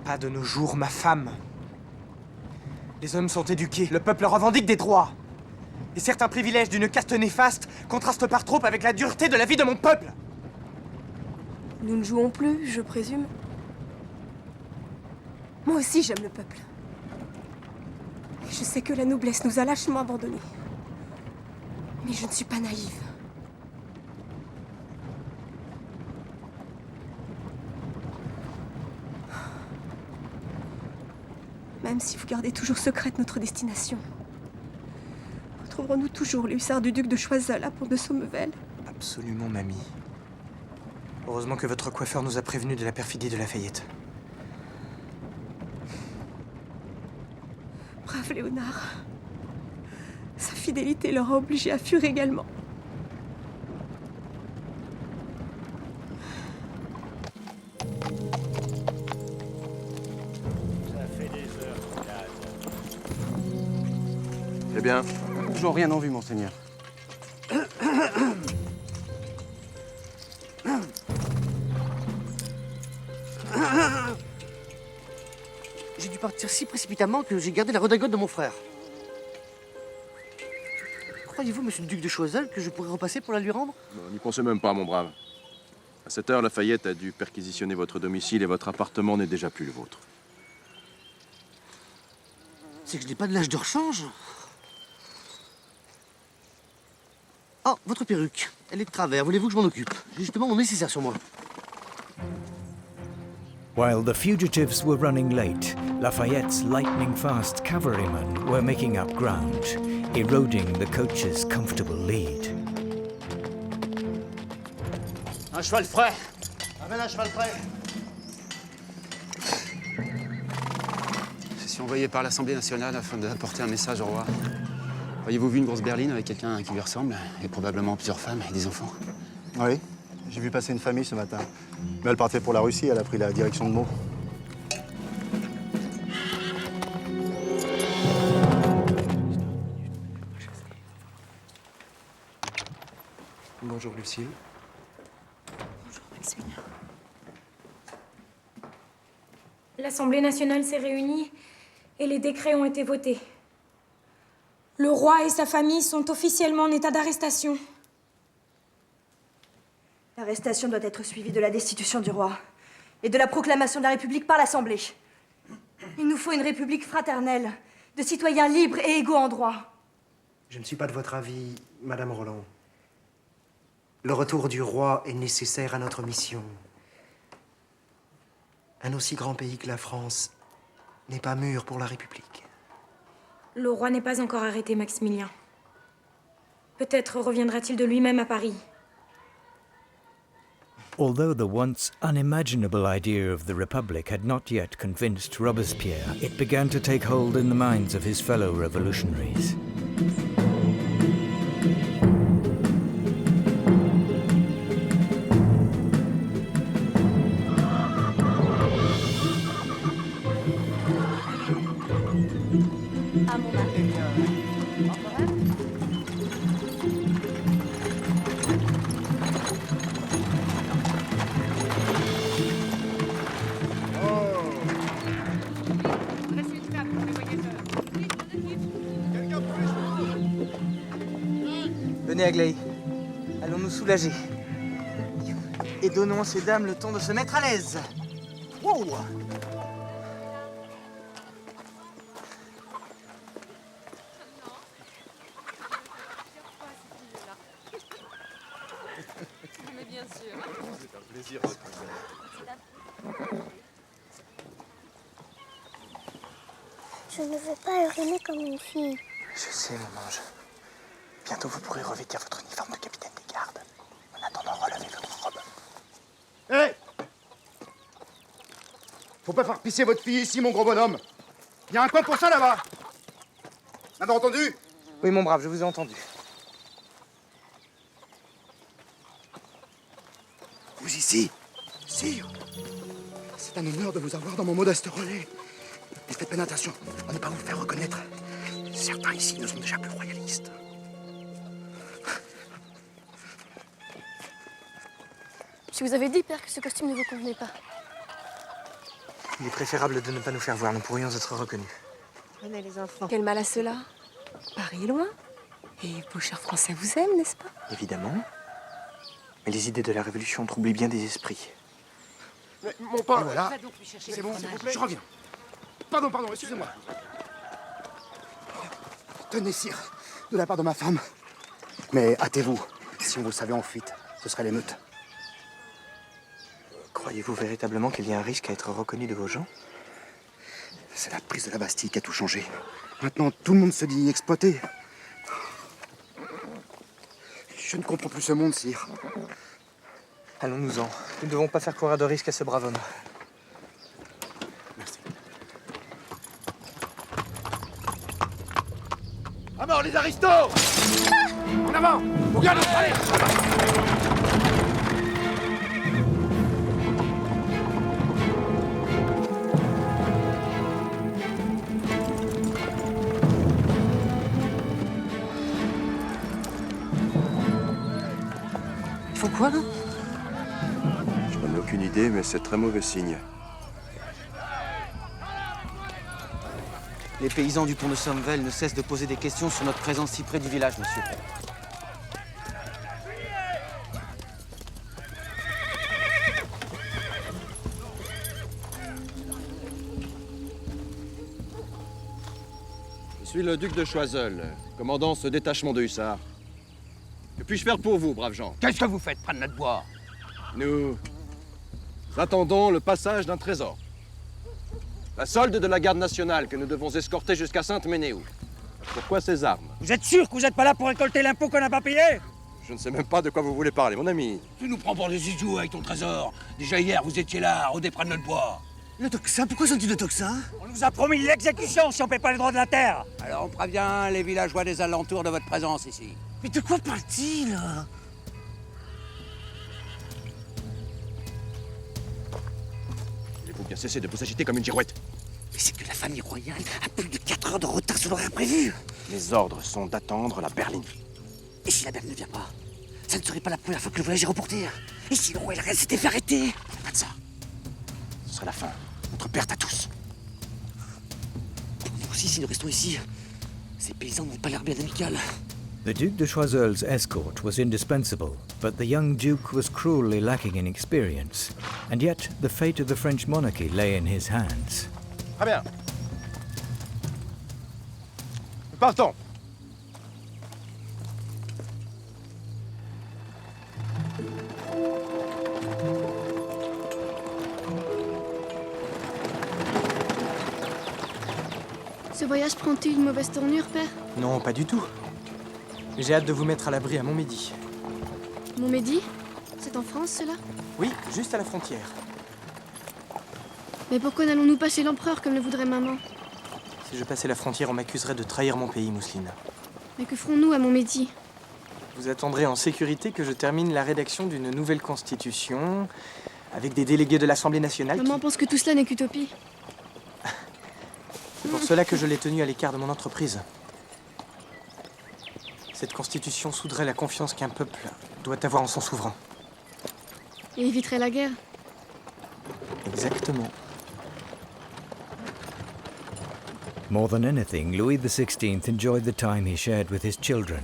Pas de nos jours, ma femme. Les hommes sont éduqués, le peuple revendique des droits. Et certains privilèges d'une caste néfaste contrastent par trop avec la dureté de la vie de mon peuple. Nous ne jouons plus, je présume. Moi aussi, j'aime le peuple. Et je sais que la noblesse nous a lâchement abandonnés. Mais je ne suis pas naïve. Même si vous gardez toujours secrète notre destination, retrouverons-nous toujours les hussards du duc de Choiseul à Pont-de-Sommevel? Absolument, mamie. Heureusement que votre coiffeur nous a prévenus de la perfidie de Lafayette. Brave Léonard. Sa fidélité leur a obligé à fuir également. Ça fait des heures qu'on nage. Eh bien, Toujours rien en vue, monseigneur. J'ai dû partir si précipitamment que j'ai gardé la redingote de mon frère. Croyez-vous, monsieur le duc de Choiseul, que je pourrais repasser pour la lui rendre? N'y pensez même pas, mon brave. À cette heure, Lafayette a dû perquisitionner votre domicile et votre appartement n'est déjà plus le vôtre. C'est que je n'ai pas de l'âge de rechange. Oh, votre perruque. Elle est de travers. Voulez-vous que je m'en occupe? J'ai justement mon nécessaire sur moi. While the fugitives were running late, Lafayette's lightning-fast cavalrymen were making up ground, eroding the coach's comfortable lead. Un cheval frais. Amène un cheval frais. Je suis envoyé par l'Assemblée nationale afin d'apporter un message au roi. Auriez-vous vu une grosse berline avec quelqu'un qui lui ressemble, et probablement plusieurs femmes et des enfants? Oui, j'ai vu passer une famille ce matin. Mais elle partait pour la Russie, elle a pris la direction de Meaux. Bonjour, Lucille. Bonjour, Maximilien. L'Assemblée nationale s'est réunie et les décrets ont été votés. Le roi et sa famille sont officiellement en état d'arrestation. L'arrestation doit être suivie de la destitution du roi et de la proclamation de la République par l'Assemblée. Il nous faut une République fraternelle, de citoyens libres et égaux en droit. Je ne suis pas de votre avis, Madame Roland. Le retour du roi est nécessaire à notre mission. Un aussi grand pays que la France n'est pas mûr pour la République. Le roi n'est pas encore arrêté, Maximilien. Peut-être reviendra-t-il de lui-même à Paris. Although the once unimaginable idea of the Republic had not yet convinced Robespierre, it began to take hold in the minds of his fellow revolutionaries. Venez, Aglaé. Allons nous soulager. Et donnons à ces dames le temps de se mettre à l'aise. Wow. Mais bien sûr. C'est un plaisir. Je ne veux pas uriner comme une fille. Je sais, mon ange. Bientôt, vous pourrez revêtir votre uniforme de capitaine des gardes. En attendant, relevez votre robe. Hé! Faut pas faire pisser votre fille ici, mon gros bonhomme. Il y a un coin pour ça, là-bas. M'avez entendu? Oui, mon brave, je vous ai entendu. Vous ici, sire. C'est un honneur de vous avoir dans mon modeste relais. Mais faites bien attention à ne pas vous faire reconnaître. Certains ici ne sont déjà plus royalistes. Je vous avais dit, père, que ce costume ne vous convenait pas. Il est préférable de ne pas nous faire voir, nous pourrions être reconnus. Prenez les enfants. Quel mal à cela? Paris est loin. Et vos chers Français vous aiment, n'est-ce pas? Évidemment. Mais les idées de la Révolution troublent bien des esprits. Mais mon pain, voilà. C'est bon, s'il vous plaît. Je reviens. Pardon, excusez-moi. Tenez, sire, de la part de ma femme. Mais hâtez-vous. Si on vous savait en fuite, ce serait l'émeute. Croyez-vous véritablement qu'il y a un risque à être reconnu de vos gens? C'est la prise de la Bastille qui a tout changé. Maintenant, tout le monde se dit exploité. Je ne comprends plus ce monde, sire. Allons-nous-en. Nous ne devons pas faire courir de risque à ce brave homme. Merci. À mort, les aristos! En avant! Au galop! Allez! Faut quoi, là? Je n'en ai aucune idée, mais c'est très mauvais signe. Les paysans du pont de Sommevel ne cessent de poser des questions sur notre présence si près du village, monsieur. Je suis le duc de Choiseul, commandant ce détachement de hussards. Que puis-je faire pour vous, braves gens? Qu'est-ce que vous faites près de notre bois? Nous attendons le passage d'un trésor. La solde de la garde nationale que nous devons escorter jusqu'à Sainte-Ménéhould. Pourquoi ces armes? Vous êtes sûr que vous n'êtes pas là pour récolter l'impôt qu'on n'a pas payé? Je ne sais même pas de quoi vous voulez parler, mon ami. Tu nous prends pour des idiots avec ton trésor. Déjà hier, vous étiez là, rôdé près de notre bois. Le Toxa? Pourquoi sont-ils le Toxa? On nous a promis l'exécution si on paie pas les droits de la terre. Alors on prévient les villageois des alentours de votre présence ici. Mais de quoi parle-t-il? Voulez-vous bien cesser de vous agiter comme une girouette? Mais c'est que la famille royale a plus de 4 heures de retard sur l'horaire prévu. Les ordres sont d'attendre la berline. Et si la berline ne vient pas? Ça ne serait pas la première fois que le voyage est reporté. Et si le roi et la reine s'étaient fait arrêter? Pas de ça. Ce serait la fin. Notre perte à tous. Pour nous aussi, si nous restons ici, ces paysans n'ont pas l'air bien amicales. The Duc de Choiseul's escort was indispensable, but the young duke was cruelly lacking in experience, and yet the fate of the French monarchy lay in his hands. Très bien. Nous partons. Ce voyage prend-il une mauvaise tournure, père? Non, pas du tout. J'ai hâte de vous mettre à l'abri à Montmédy. Montmédy? C'est en France, cela? Oui, juste à la frontière. Mais pourquoi n'allons-nous pas chez l'empereur comme le voudrait maman? Si je passais la frontière, on m'accuserait de trahir mon pays, Mousseline. Mais que ferons-nous à Montmédy? Vous attendrez en sécurité que je termine la rédaction d'une nouvelle constitution, avec des délégués de l'Assemblée nationale. Maman pense que tout cela n'est qu'utopie. C'est pour cela que je l'ai tenu à l'écart de mon entreprise. Cette constitution souderait la confiance qu'un peuple doit avoir en son souverain. Et éviterait la guerre. Exactement. More than anything, Louis XVI enjoyed the time he shared with his children.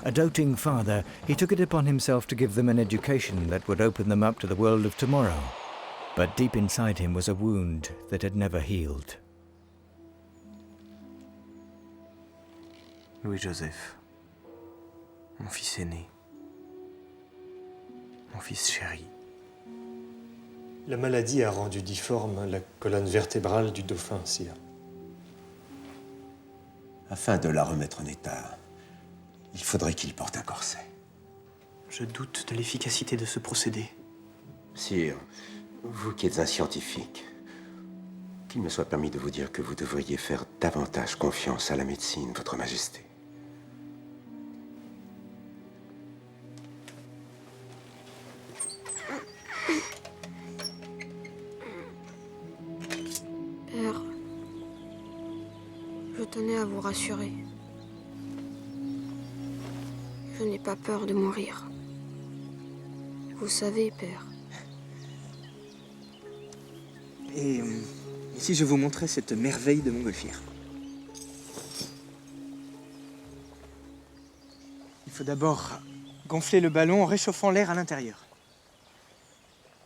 A doting father, he took it upon himself to give them an education that would open them up to the world of tomorrow. But deep inside him was a wound that had never healed. Louis-Joseph, mon fils aîné, mon fils chéri. La maladie a rendu difforme la colonne vertébrale du dauphin, sire. Afin de la remettre en état, il faudrait qu'il porte un corset. Je doute de l'efficacité de ce procédé. Sire, vous qui êtes un scientifique, qu'il me soit permis de vous dire que vous devriez faire davantage confiance à la médecine, Votre Majesté. Père, je tenais à vous rassurer. Je n'ai pas peur de mourir. Vous savez, père. Et si je vous montrais cette merveille de montgolfière? Il faut d'abord gonfler le ballon en réchauffant l'air à l'intérieur.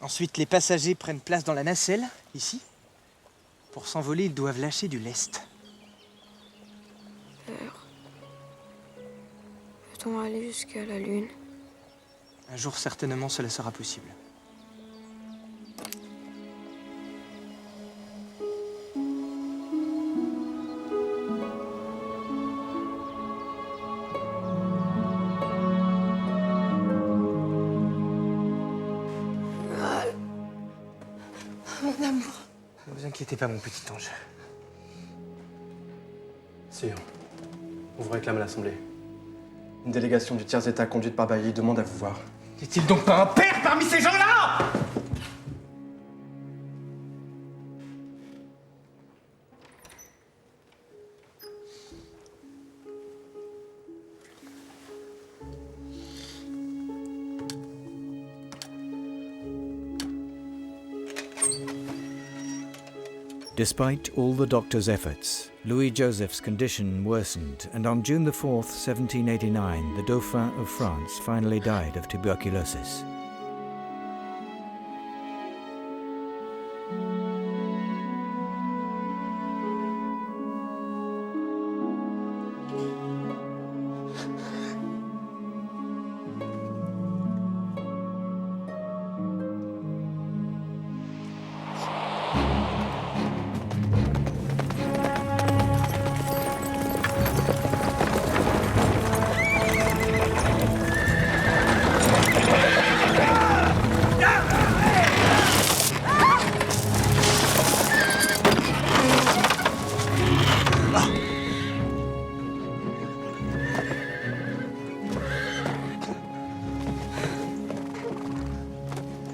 Ensuite, les passagers prennent place dans la nacelle, ici. Pour s'envoler, ils doivent lâcher du lest. Père, peut-on aller jusqu'à la Lune? Un jour, certainement, cela sera possible. Mon amour. Ne vous inquiétez pas, mon petit ange. Sire, on vous réclame à l'Assemblée. Une délégation du tiers-État conduite par Bailly demande à vous voir. N'est-il donc pas un père parmi ces gens-là? Despite all the doctor's efforts, Louis Joseph's condition worsened, and on June the 4th, 1789, the Dauphin of France finally died of tuberculosis.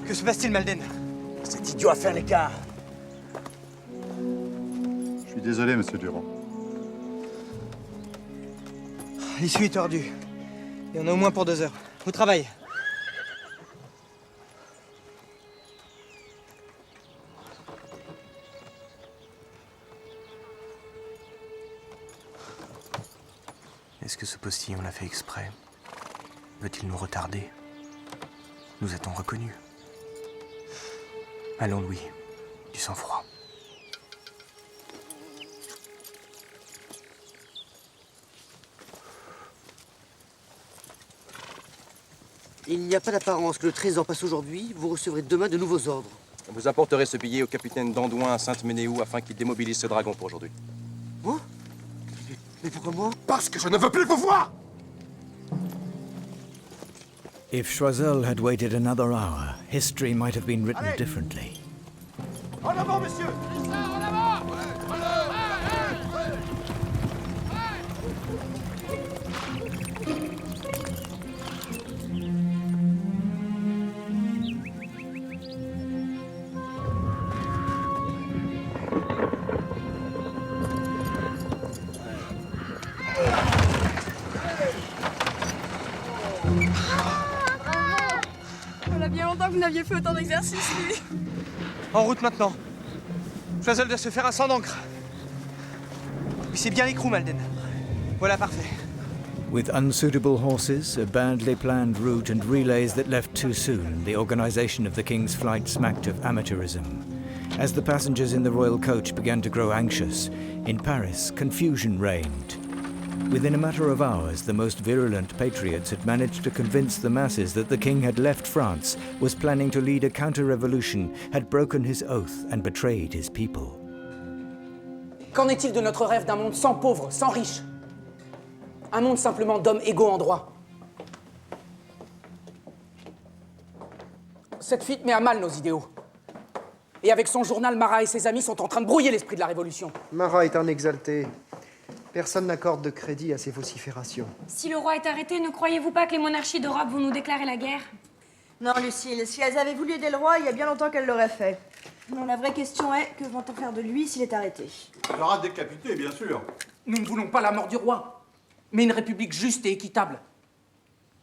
Que se passe-t-il, Malden? Cet idiot a fait un écart. Je suis désolé, monsieur Durand. L'issue est tordue. Il y en a au moins pour 2 heures. Au travail. Est-ce que ce postillon l'a fait exprès? Veut-il nous retarder? Nous a-t-on reconnus? Allons, Louis. Du sang-froid. Il n'y a pas d'apparence que le trésor passe aujourd'hui. Vous recevrez demain de nouveaux ordres. Vous apporterez ce billet au capitaine d'Andouin à Sainte-Ménéhould afin qu'il démobilise ce dragon pour aujourd'hui. Moi? Mais pourquoi moi? Parce que je ne veux plus vous voir! If Choiseul had waited another hour, history might have been written differently. En avant, monsieur! En avant! Voilà bien longtemps que vous n'aviez fait autant d'exercices, lui. En route maintenant. Choiseul doit se faire un sang d'encre. Oui, c'est bien l'écrou, Malden. Voilà, parfait. With unsuitable horses, a badly planned route, and relays that left too soon, the organisation of the King's flight smacked of amateurism. As the passengers in the royal coach began to grow anxious, in Paris, confusion reigned. Within a matter of hours, the most virulent patriots had managed to convince the masses that the king had left France, was planning to lead a counter-revolution, had broken his oath and betrayed his people. Qu'en est-il de notre rêve d'un monde sans pauvres, sans riches? Un monde simplement d'hommes égaux en droit. Cette fuite met à mal nos idéaux. Et avec son journal, Marat et ses amis sont en train de brouiller l'esprit de la Révolution. Marat est un exalté. Personne n'accorde de crédit à ces vociférations. Si le roi est arrêté, ne croyez-vous pas que les monarchies d'Europe vont nous déclarer la guerre? Non, Lucille, si elles avaient voulu aider le roi, il y a bien longtemps qu'elles l'auraient fait. Non, la vraie question est, que vont-on faire de lui s'il est arrêté? Il sera décapité, bien sûr. Nous ne voulons pas la mort du roi, mais une république juste et équitable.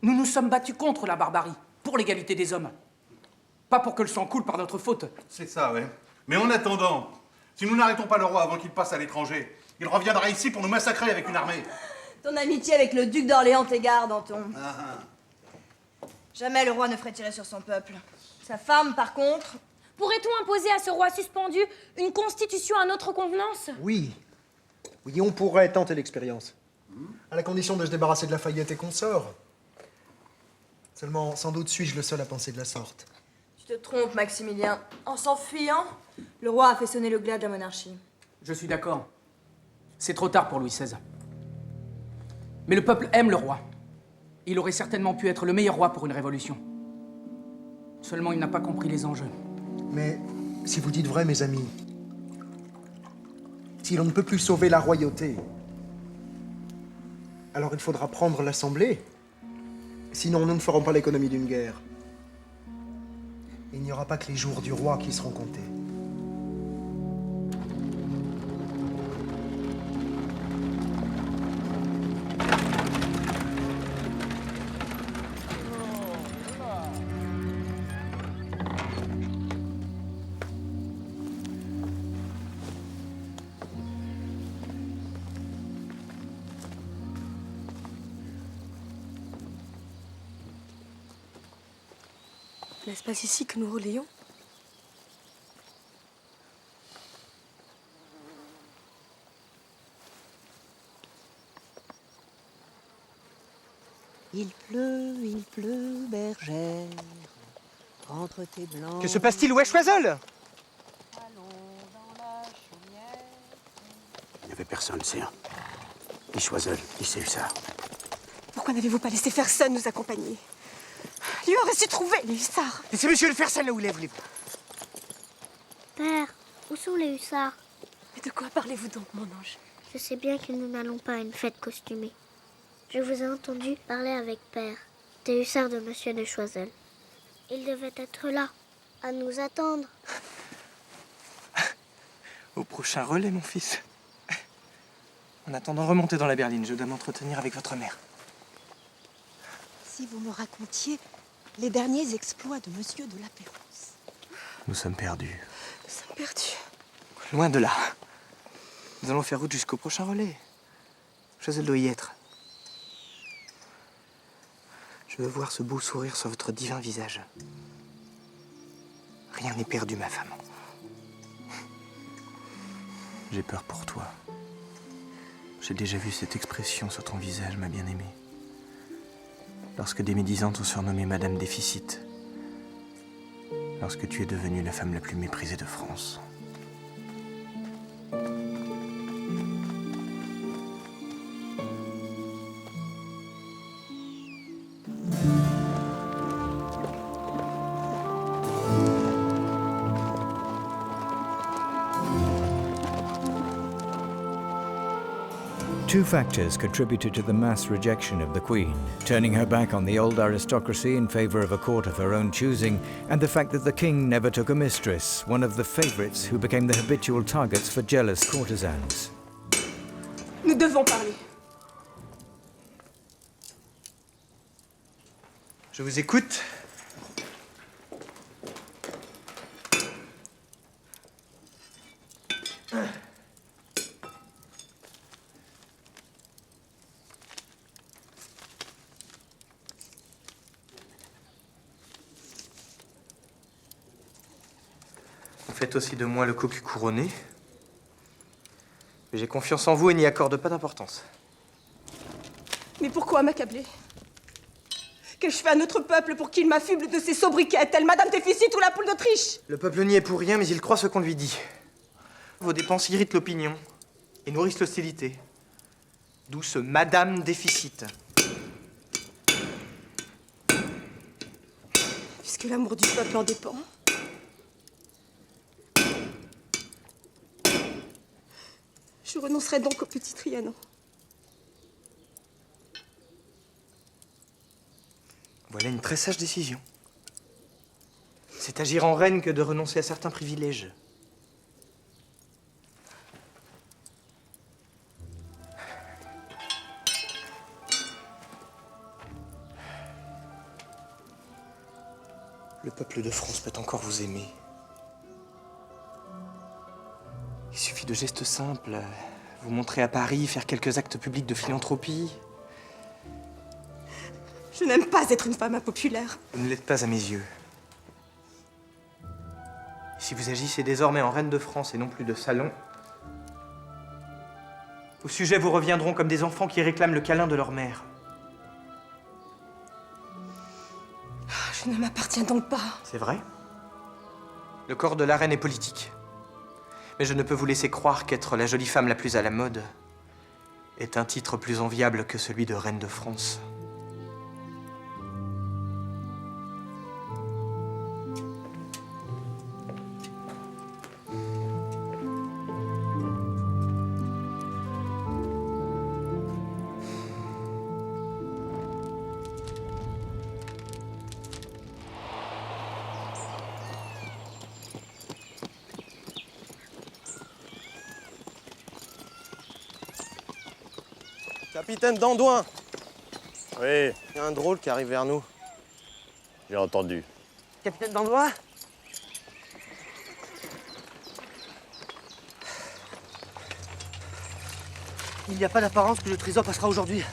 Nous nous sommes battus contre la barbarie, pour l'égalité des hommes. Pas pour que le sang coule par notre faute. C'est ça, ouais. Mais en attendant, si nous n'arrêtons pas le roi avant qu'il passe à l'étranger, il reviendra ici pour nous massacrer avec une armée. Ton amitié avec le duc d'Orléans t'égare, Danton. Jamais le roi ne ferait tirer sur son peuple. Sa femme, par contre... Pourrait-on imposer à ce roi suspendu une constitution à notre convenance? Oui. Oui, on pourrait tenter l'expérience. À la condition de se débarrasser de Lafayette et consorts. Seulement, sans doute suis-je le seul à penser de la sorte. Tu te trompes, Maximilien. En s'enfuyant, le roi a fait sonner le glas de la monarchie. Je suis d'accord. C'est trop tard pour Louis XVI. Mais le peuple aime le roi. Il aurait certainement pu être le meilleur roi pour une révolution. Seulement, il n'a pas compris les enjeux. Mais si vous dites vrai, mes amis, si l'on ne peut plus sauver la royauté, alors il faudra prendre l'Assemblée. Sinon, nous ne ferons pas l'économie d'une guerre. Il n'y aura pas que les jours du roi qui seront comptés. N'est-ce pas ici que nous relayons? Il pleut, bergère, entre tes blancs... Que se passe-t-il? Où est Choiseul? Il n'y avait personne, sire. Ni Choiseul, ni ses hussards. Pourquoi n'avez-vous pas laissé Fersen nous accompagner? Lui aurait su trouver les hussards. Et c'est monsieur le Fersen là où il est, voulez-vous? Père, où sont les hussards? Mais de quoi parlez-vous donc, mon ange? Je sais bien que nous n'allons pas à une fête costumée. Je vous ai entendu parler avec Père, des hussards de Monsieur de Choiseul. Ils devaient être là, à nous attendre. Au prochain relais, mon fils. En attendant, remontez dans la berline. Je dois m'entretenir avec votre mère. Si vous me racontiez les derniers exploits de Monsieur de la Pérouse. Nous sommes perdus. Nous sommes perdus. Loin de là. Nous allons faire route jusqu'au prochain relais. Choiseul doit y être. Je veux voir ce beau sourire sur votre divin visage. Rien n'est perdu, ma femme. J'ai peur pour toi. J'ai déjà vu cette expression sur ton visage, ma bien-aimée. Lorsque des médisantes ont surnommé Madame Déficit. Lorsque tu es devenue la femme la plus méprisée de France. Two factors contributed to the mass rejection of the Queen, turning her back on the old aristocracy in favour of a court of her own choosing, and the fact that the King never took a mistress, one of the favourites who became the habitual targets for jealous courtesans. Nous devons parler. Je vous écoute. Vous faites aussi de moi le cocu couronné. Mais j'ai confiance en vous et n'y accorde pas d'importance. Mais pourquoi m'accabler? Qu'ai-je fait à notre peuple pour qu'il m'affuble de ses sobriquets, telle Madame Déficit ou la poule d'Autriche? Le peuple n'y est pour rien, mais il croit ce qu'on lui dit. Vos dépenses irritent l'opinion et nourrissent l'hostilité. D'où ce Madame Déficit. Puisque l'amour du peuple en dépend. Je renoncerai donc au petit Trianon. Voilà une très sage décision. C'est agir en reine que de renoncer à certains privilèges. Le peuple de France peut encore vous aimer. Il suffit de gestes simples, vous montrer à Paris, faire quelques actes publics de philanthropie. Je n'aime pas être une femme impopulaire. Vous ne l'êtes pas à mes yeux. Si vous agissez désormais en reine de France et non plus de salon, vos sujets vous reviendront comme des enfants qui réclament le câlin de leur mère. Je ne m'appartiens donc pas. C'est vrai. Le corps de la reine est politique. Mais je ne peux vous laisser croire qu'être la jolie femme la plus à la mode est un titre plus enviable que celui de reine de France. Capitaine Dandouin! Oui. Il y a un drôle qui arrive vers nous. J'ai entendu. Capitaine Dandouin? Il n'y a pas d'apparence que le trésor passera aujourd'hui.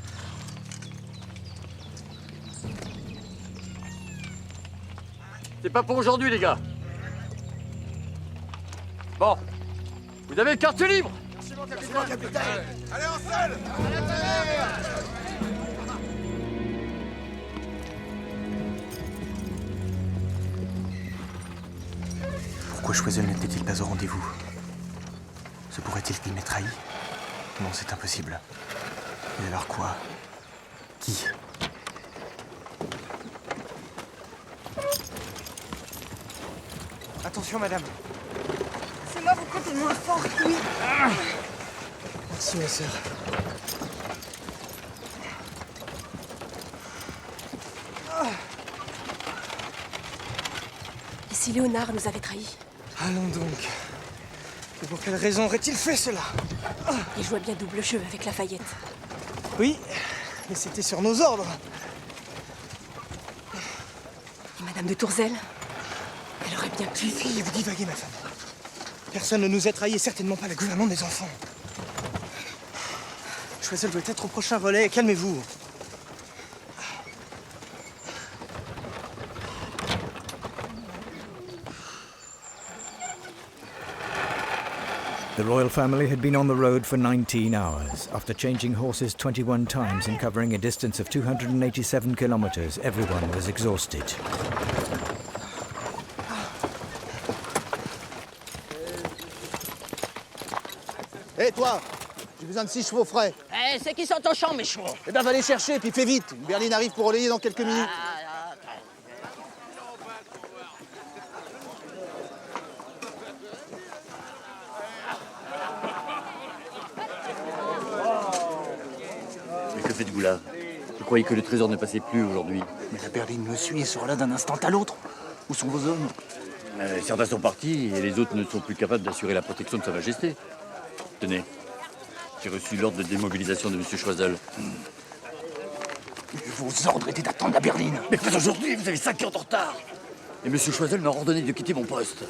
C'est pas pour aujourd'hui, les gars. Bon. Vous avez le quartier libre. Merci mon capitaine. Allez, en selle. Pourquoi Choiseul n'était-il pas au rendez-vous? Se pourrait-il qu'il m'ait trahi? Non, c'est impossible. Et alors quoi? Qui? Attention, madame. C'est moi, vous comptez moins fort que lui. Merci, ma sœur. Et si Léonard nous avait trahis? Allons donc. Et pour quelle raison aurait-il fait cela? Il jouait bien double jeu avec Lafayette. Oui, mais c'était sur nos ordres. Et Madame de Tourzel? Elle aurait bien pu... Fille, vous divaguez, ma femme. Personne ne nous a trahis, et certainement pas le gouvernement des enfants. Choiseul doit être au prochain relais, calmez-vous. The royal family had been on the road for 19 hours. After changing horses 21 times and covering a distance of 287 kilometers, everyone was exhausted. Hé, toi, j'ai besoin de 6 chevaux frais. Eh, c'est qui sont au champ, mes chevaux? Eh ben, va les chercher, et puis fais vite. Une berline arrive pour relayer dans quelques minutes. Mais que faites-vous là? Je croyais que le trésor ne passait plus aujourd'hui. Mais la berline me suit et sera là d'un instant à l'autre. Où sont vos hommes? Certains sont partis et les autres ne sont plus capables d'assurer la protection de Sa Majesté. Tenez, j'ai reçu l'ordre de démobilisation de M. Choiseul. Vos ordres étaient d'attendre la berline. Mais pas aujourd'hui, vous avez 5 heures de retard. Et M. Choiseul m'a ordonné de quitter mon poste.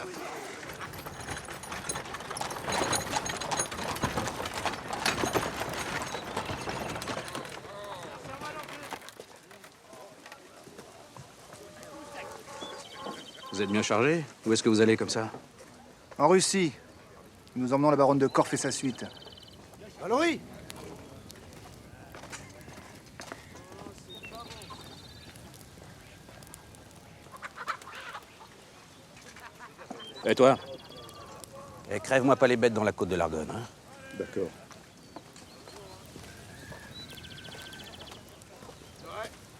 Vous êtes bien chargé? Où est-ce que vous allez comme ça? En Russie. Nous emmenons la baronne de Korff et sa suite. Valérie! Et toi? Et crève-moi pas les bêtes dans la côte de l'Argonne, hein? D'accord.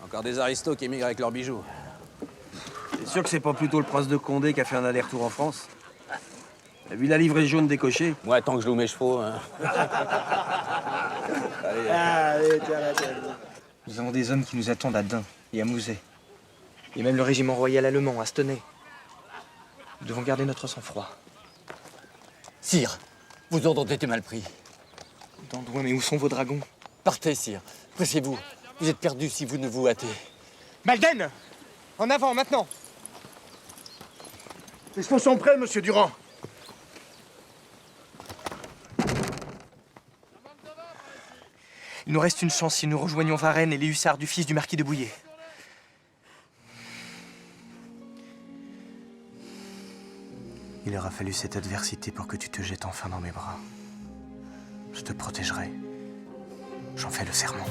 Encore des aristos qui émigrent avec leurs bijoux. C'est sûr que c'est pas plutôt le prince de Condé qui a fait un aller-retour en France? T'as vu la livrée jaune des cochers? Moi, tant que je loue mes chevaux, hein. Allez, Nous avons des hommes qui nous attendent à Dain et à Mouzet. Et même le régiment royal allemand à Stenay. Nous devons garder notre sang-froid. Sire, vos ordres ont été mal pris. Dandouin, mais où sont vos dragons? Partez, sire. Pressez-vous. Vous êtes perdus si vous ne vous hâtez. Malden! En avant, maintenant! Les chevaux sont prêts, monsieur Durand. Il nous reste une chance si nous rejoignons Varennes et les hussards du fils du marquis de Bouillé. Il aura fallu cette adversité pour que tu te jettes enfin dans mes bras. Je te protégerai. J'en fais le serment.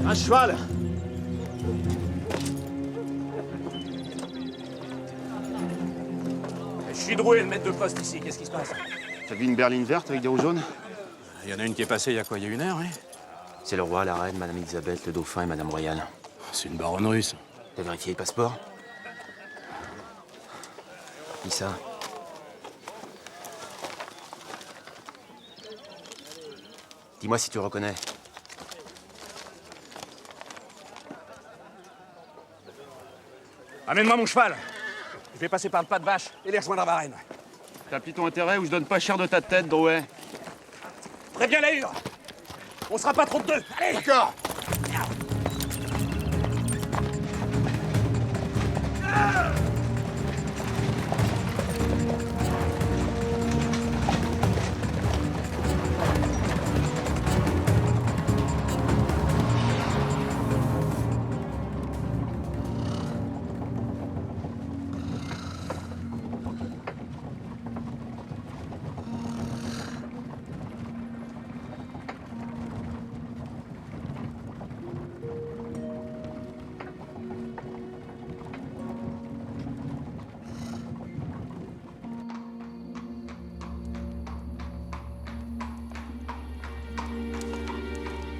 Un cheval. Je suis droué, le maître de poste ici. Qu'est-ce qui se passe? T'as vu une berline verte avec des roues jaunes? Il y en a une qui est passée il y a quoi? Il y a 1 heure, oui? C'est le roi, la reine, Madame Elisabeth, le dauphin et Madame Royale. C'est une baronne russe. T'as vérifié le passeport? Qui ça? Dis-moi si tu le reconnais. Amène-moi mon cheval. Je vais passer par le pas de vache et les rejoindre à Varennes. T'as pris ton intérêt ou je donne pas cher de ta tête, Drouet? Préviens la hure. On sera pas trop de deux. Allez. D'accord.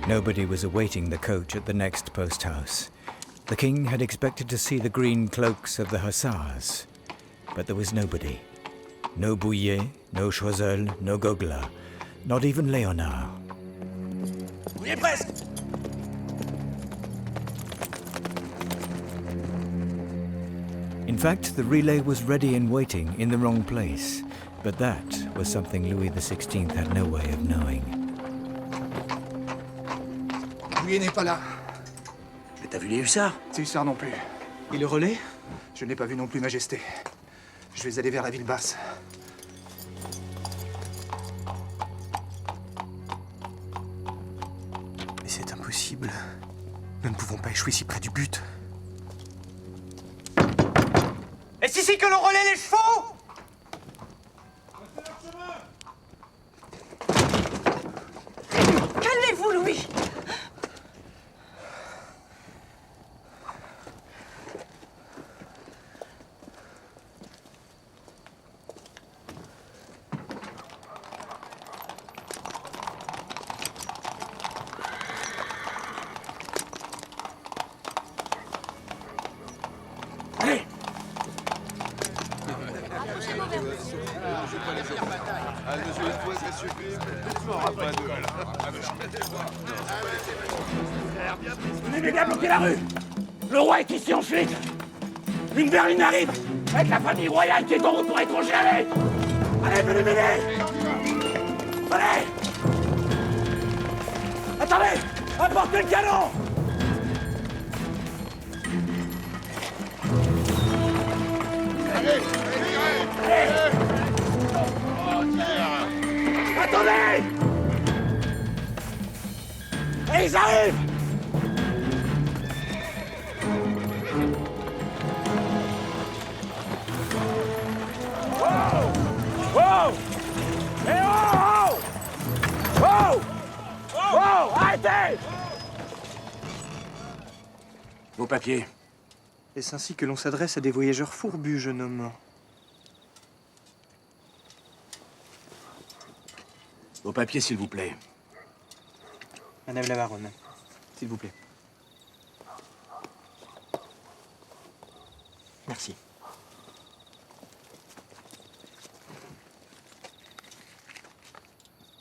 Nobody was awaiting the coach at the next post house. The king had expected to see the green cloaks of the hussars, but there was nobody. No Bouillet, no Choiseul, no Gogla, not even Léonard. On y est presque. In fact, the relay was ready and waiting in the wrong place, but that was something Louis XVI had no way of knowing. Bouillet n'est pas là. Mais t'as vu les hussards? Ces hussards non plus. Et le relais? Je n'ai pas vu non plus, Majesté. Je vais aller vers la ville basse. Mais c'est impossible. Nous ne pouvons pas échouer si près du but. Est-ce ici que l'on relaie les chevaux? Calmez-vous, Louis. On est bien bloqué la rue. Le roi est ici en fuite. Une berline arrive avec la famille royale qui est en route pour étranger. Allez, allez, venez m'aider. Allez. Attendez, apportez le canon. Allez. Attendez. Et ils arrivent. Wow! Eh oh! Oh! Oh! Oh! Arrêtez! Vos papiers. Est-ce ainsi que l'on s'adresse à des voyageurs fourbus, jeune homme? Vos papiers, s'il vous plaît. Madame la baronne, s'il vous plaît. Merci.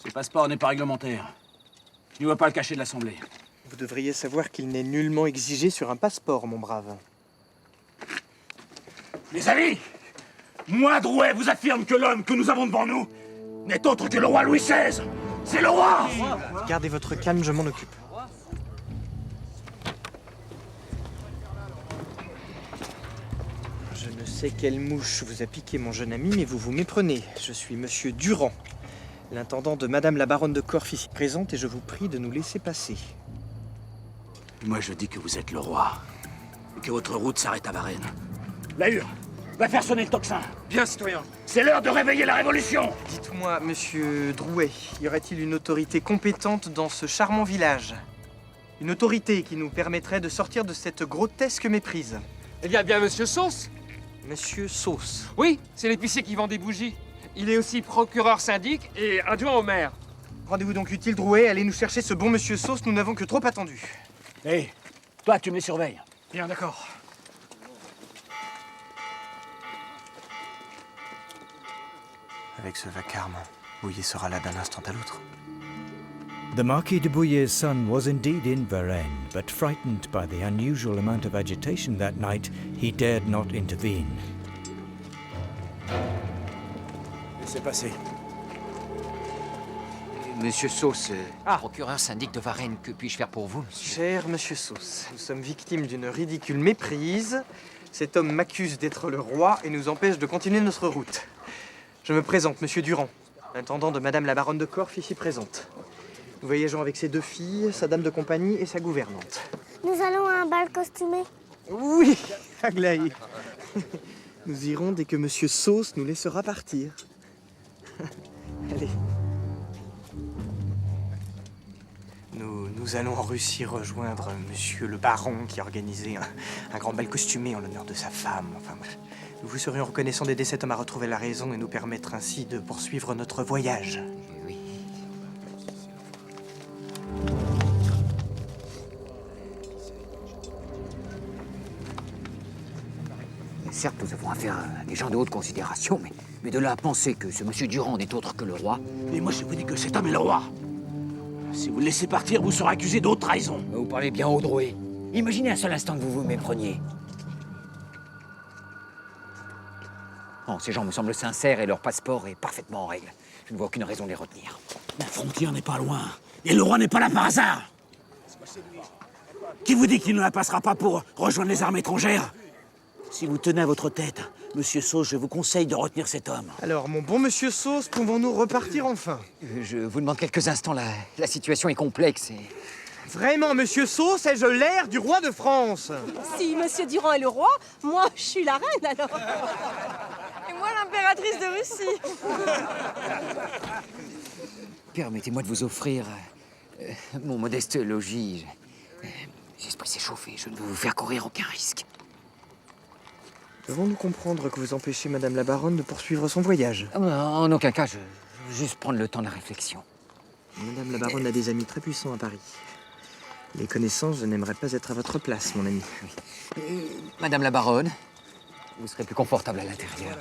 Ce passeport n'est pas réglementaire. Je ne vois pas le cachet de l'Assemblée. Vous devriez savoir qu'il n'est nullement exigé sur un passeport, mon brave. Mes amis, moi, Drouet, vous affirme que l'homme que nous avons devant nous n'est autre que le roi Louis XVI. C'est le roi! Gardez votre calme, je m'en occupe. Je ne sais quelle mouche vous a piqué, mon jeune ami, mais vous vous méprenez. Je suis monsieur Durand, l'intendant de Madame la baronne de Corff ici présente, et je vous prie de nous laisser passer. Moi, je dis que vous êtes le roi et que votre route s'arrête à Varennes. La hure va faire sonner le tocsin. Bien, citoyen. C'est l'heure de réveiller la révolution. Dites-moi, monsieur Drouet, y aurait-il une autorité compétente dans ce charmant village? Une autorité qui nous permettrait de sortir de cette grotesque méprise? Il y a bien monsieur Sauce. Monsieur Sauce? Oui, c'est l'épicier qui vend des bougies. Il est aussi procureur syndic et adjoint au maire. Rendez-vous donc utile, Drouet. Allez nous chercher ce bon monsieur Sauce, nous n'avons que trop attendu. Hé, toi, tu me les surveilles. Bien, d'accord. Avec ce vacarme, Bouillet sera là d'un instant à l'autre. The Marquis de Bouillet's son was indeed in Varennes, but frightened by the unusual amount of agitation that night, he dared not intervene. Laissez passer. Monsieur Sauce, procureur syndic de Varennes, que puis-je faire pour vous, monsieur? Cher monsieur Sauce, nous sommes victimes d'une ridicule méprise. Cet homme m'accuse d'être le roi et nous empêche de continuer notre route. Je me présente, monsieur Durand, intendant de madame la baronne de Corfe, ici présente. Nous voyageons avec ses 2 filles, sa dame de compagnie et sa gouvernante. Nous allons à un bal costumé. Oui, Aglaé. Nous irons dès que monsieur Sauce nous laissera partir. Allez. Nous allons en Russie rejoindre monsieur le baron qui a organisé un grand bal costumé en l'honneur de sa femme. Enfin, nous vous serions reconnaissants d'aider cet homme à retrouver la raison et nous permettre ainsi de poursuivre notre voyage. Oui. Certes, nous avons affaire à des gens de haute considération, mais de là à penser que ce monsieur Durand n'est autre que le roi... Et moi, je vous dis que cet homme est le roi. Si vous le laissez partir, vous serez accusé d'autre trahison. Vous parlez bien haut drouet. Imaginez un seul instant que vous vous mépreniez. Oh, ces gens me semblent sincères et leur passeport est parfaitement en règle. Je ne vois aucune raison de les retenir. La frontière n'est pas loin. Et le roi n'est pas là par hasard. Qui vous dit qu'il ne la passera pas pour rejoindre les armées étrangères? Si vous tenez à votre tête, monsieur Sauce, je vous conseille de retenir cet homme. Alors, mon bon monsieur Sauce, pouvons-nous repartir enfin? Je vous demande quelques instants, la situation est complexe et... Vraiment, monsieur Sauce, ai-je l'air du roi de France? Si monsieur Durand est le roi, moi, je suis la reine, alors. Et moi, l'impératrice de Russie. Permettez-moi de vous offrir mon modeste logis. L'esprit s'est chauffé, je ne veux vous faire courir aucun risque. Devons-nous comprendre que vous empêchez madame la baronne de poursuivre son voyage? En aucun cas, je veux juste prendre le temps de la réflexion. Madame la baronne a des amis très puissants à Paris. Les connaissances, je n'aimerais pas être à votre place, mon ami. Madame la baronne, vous serez plus confortable à l'intérieur.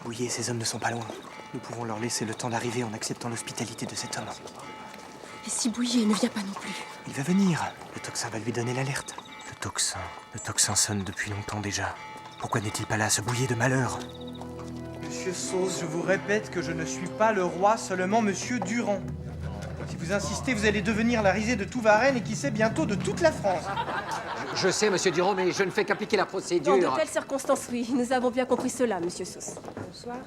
Bouillet, ces hommes ne sont pas loin. Nous pouvons leur laisser le temps d'arriver en acceptant l'hospitalité de cet homme. Et si Bouillet ne vient pas non plus? Il va venir. Le tocsin va lui donner l'alerte. Le tocsin sonne depuis longtemps déjà. Pourquoi n'est-il pas là, ce Bouillet de malheur? Monsieur Sauce, je vous répète que je ne suis pas le roi, seulement monsieur Durand. Si vous insistez, vous allez devenir la risée de tout Varennes et qui sait bientôt de toute la France. Je sais, monsieur Durand, mais je ne fais qu'appliquer la procédure. Dans de telles circonstances, oui. Nous avons bien compris cela, monsieur Sauce. Bonsoir.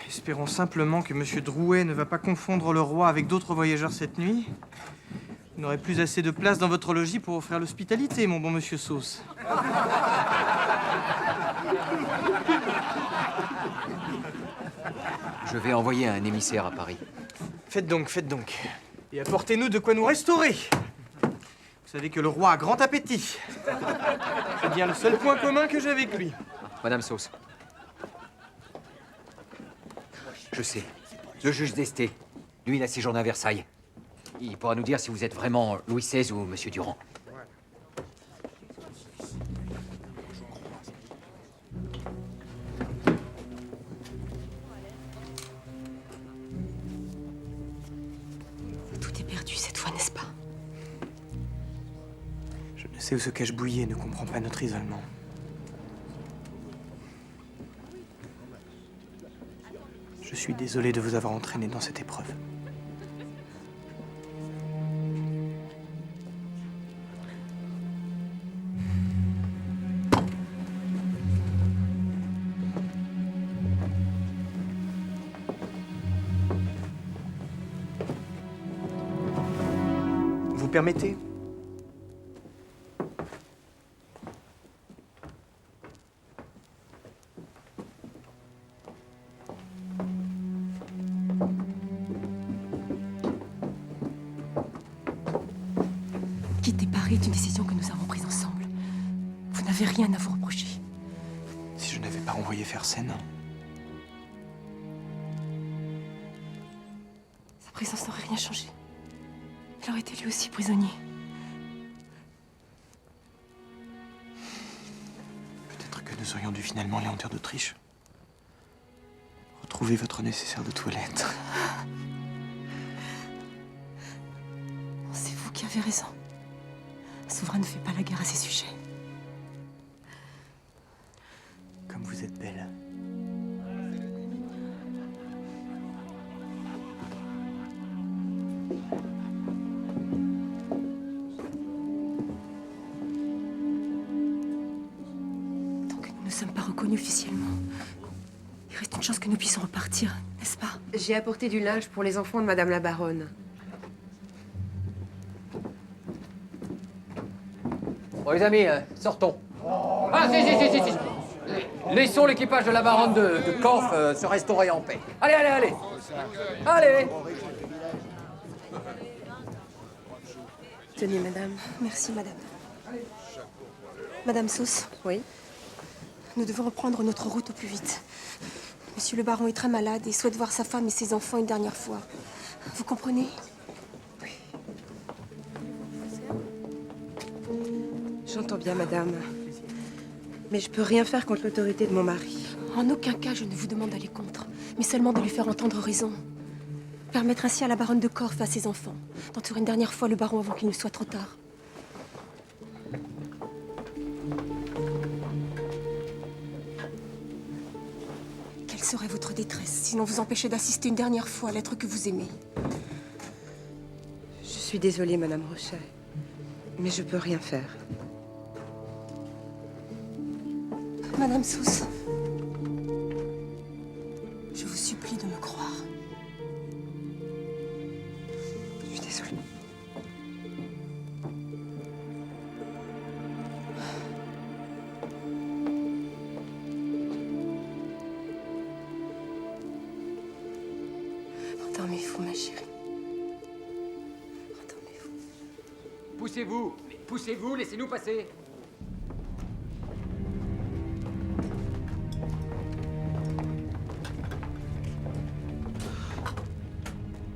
Espérons simplement que monsieur Drouet ne va pas confondre le roi avec d'autres voyageurs cette nuit. Vous n'aurez plus assez de place dans votre logis pour offrir l'hospitalité, mon bon monsieur Sauce. Je vais envoyer un émissaire à Paris. Faites donc. Et apportez-nous de quoi nous restaurer. Vous savez que le roi a grand appétit. C'est bien le seul point commun que j'ai avec lui. Madame Sauce. Je sais. Le juge d'Este. Lui, il a séjourné à Versailles. Il pourra nous dire si vous êtes vraiment Louis XVI ou monsieur Durand. Tout est perdu cette fois, n'est-ce pas? Je ne sais où se cache Bouillet et ne comprend pas notre isolement. Je suis désolé de vous avoir entraîné dans cette épreuve. Vous permettez ? Quitter Paris est une décision que nous avons prise ensemble. Vous n'avez rien à vous reprocher. Si je n'avais pas envoyé Fersen, sa présence n'aurait rien changé. Il aurait été lui aussi prisonnier. peut-être que nous aurions dû finalement Léonter d'Autriche. Retrouvez votre nécessaire de toilette. C'est vous qui avez raison. Un souverain ne fait pas la guerre à ses sujets. Comme vous êtes belle. Tant que nous ne sommes pas reconnus officiellement, il reste une chance que nous puissions repartir, n'est-ce pas? J'ai apporté du linge pour les enfants de Madame la Baronne. Bon, les amis, sortons. Ah, si. Laissons l'équipage de la baronne de Corfe se restaurer en paix. Allez. Allez. Tenez, madame. Merci, madame. Madame Sauce. Oui? Nous devons reprendre notre route au plus vite. Monsieur le baron est très malade et souhaite voir sa femme et ses enfants une dernière fois. Vous comprenez? J'entends bien, madame. Mais je peux rien faire contre l'autorité de mon mari. En aucun cas, je ne vous demande d'aller contre, mais seulement de lui faire entendre raison. Permettre ainsi à la baronne de Corfe et à ses enfants d'entourer une dernière fois le baron avant qu'il ne soit trop tard. Quelle serait votre détresse si l'on vous empêchait d'assister une dernière fois à l'être que vous aimez? Je suis désolée, madame Rochet. Mais je peux rien faire. Madame Sauce, je vous supplie de me croire. Je suis désolée. Endormez-vous, ma chérie. Poussez-vous, laissez-nous passer.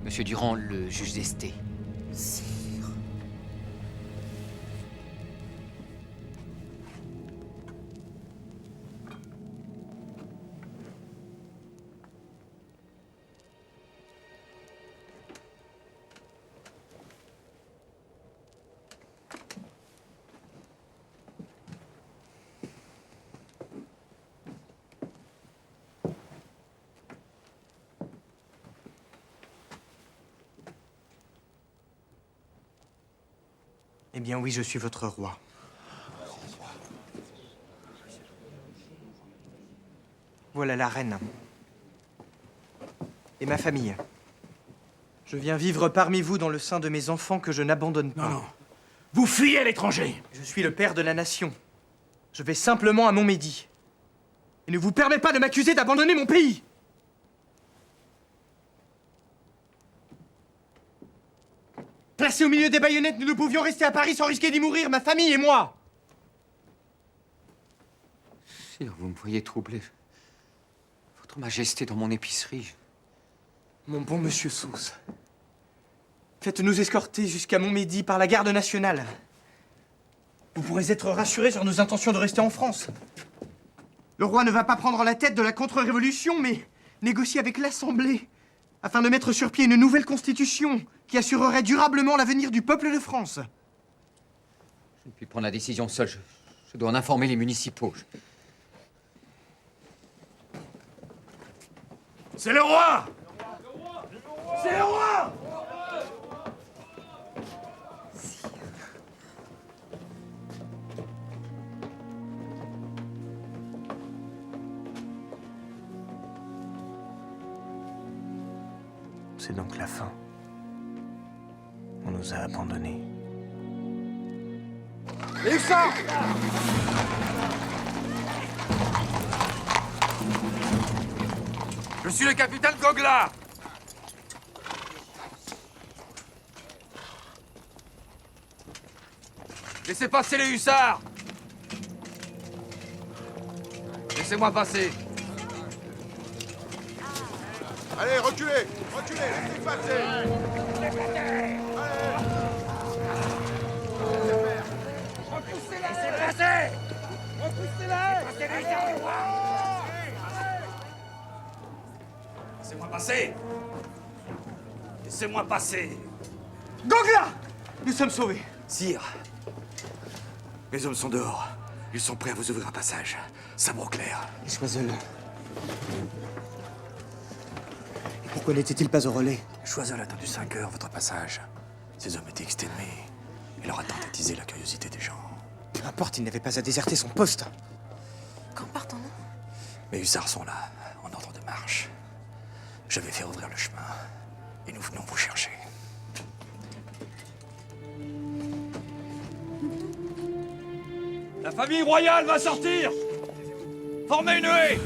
Monsieur Durand, le juge d'Esté. Eh bien oui, je suis votre roi. Voilà la reine. Et ma famille. Je viens vivre parmi vous dans le sein de mes enfants que je n'abandonne pas. Non. Vous fuyez à l'étranger. Je suis le père de la nation. Je vais simplement à Montmédy. Et ne vous permets pas de m'accuser d'abandonner mon pays. Placés au milieu des baïonnettes, nous ne pouvions rester à Paris sans risquer d'y mourir, ma famille et moi. Sire, vous me voyez troublé. Votre Majesté dans mon épicerie. Mon bon monsieur Sauce, faites-nous escorter jusqu'à Montmédy par la garde nationale. Vous pourrez être rassurés sur nos intentions de rester en France. Le roi ne va pas prendre la tête de la contre-révolution, mais négocier avec l'Assemblée afin de mettre sur pied une nouvelle constitution qui assurerait durablement l'avenir du peuple de France. Je ne puis prendre la décision seul. Je dois en informer les municipaux. C'est le roi. C'est le roi. C'est donc la fin. On nous a abandonnés. Les hussards! Je suis le capitaine Gogla. Laissez passer les hussards. Laissez-moi passer. Allez, reculez, laissez passer. Laissez-moi passer. Laissez-moi passer. Gogla! Nous sommes sauvés. Sire, Les hommes sont dehors. Ils sont prêts à vous ouvrir un passage. Sabre au clair. Et Choiseul. Et pourquoi n'était-il pas au relais? Choiseul a attendu 5 heures votre passage. Ces hommes étaient exténués. Il aura tenté d'attiser la curiosité des gens. Peu importe, il n'avait pas à déserter son poste. Quand partons-nous? Mes hussards sont là, en ordre de marche. Je vais faire ouvrir le chemin. Et nous venons vous chercher. La famille royale va sortir! Formez une haie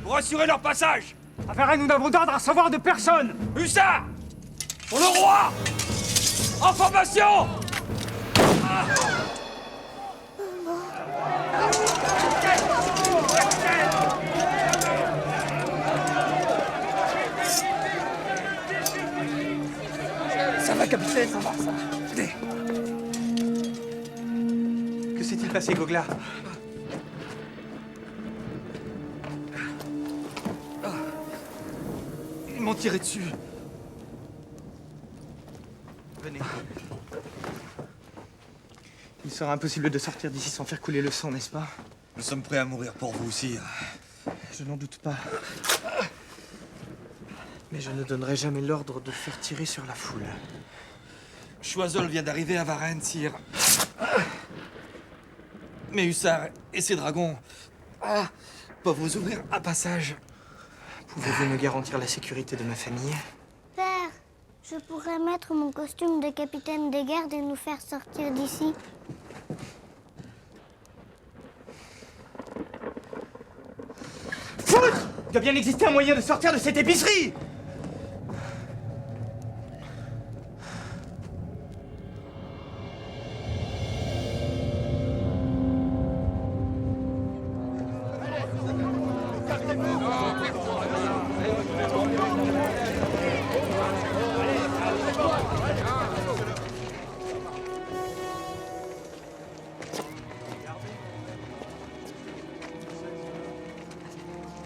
pour assurer leur passage! À Varennes, nous n'avons d'ordre à recevoir de personne! Hussards! Pour le roi! En formation! Ça va, capitaine, ça va, ça va. Venez. Que s'est-il passé, Gogla? Ils m'ont tiré dessus. Venez. Il sera impossible de sortir d'ici sans faire couler le sang, n'est-ce pas? Nous sommes prêts à mourir pour vous, sire. Je n'en doute pas. Mais je ne donnerai jamais l'ordre de faire tirer sur la foule. Choiseul vient d'arriver à Varennes, sire. Mes hussards et ces dragons peuvent vous ouvrir un passage. Pouvez-vous me garantir la sécurité de ma famille? Père, je pourrais mettre mon costume de capitaine des gardes et nous faire sortir d'ici. Foot! Il doit bien exister un moyen de sortir de cette épicerie!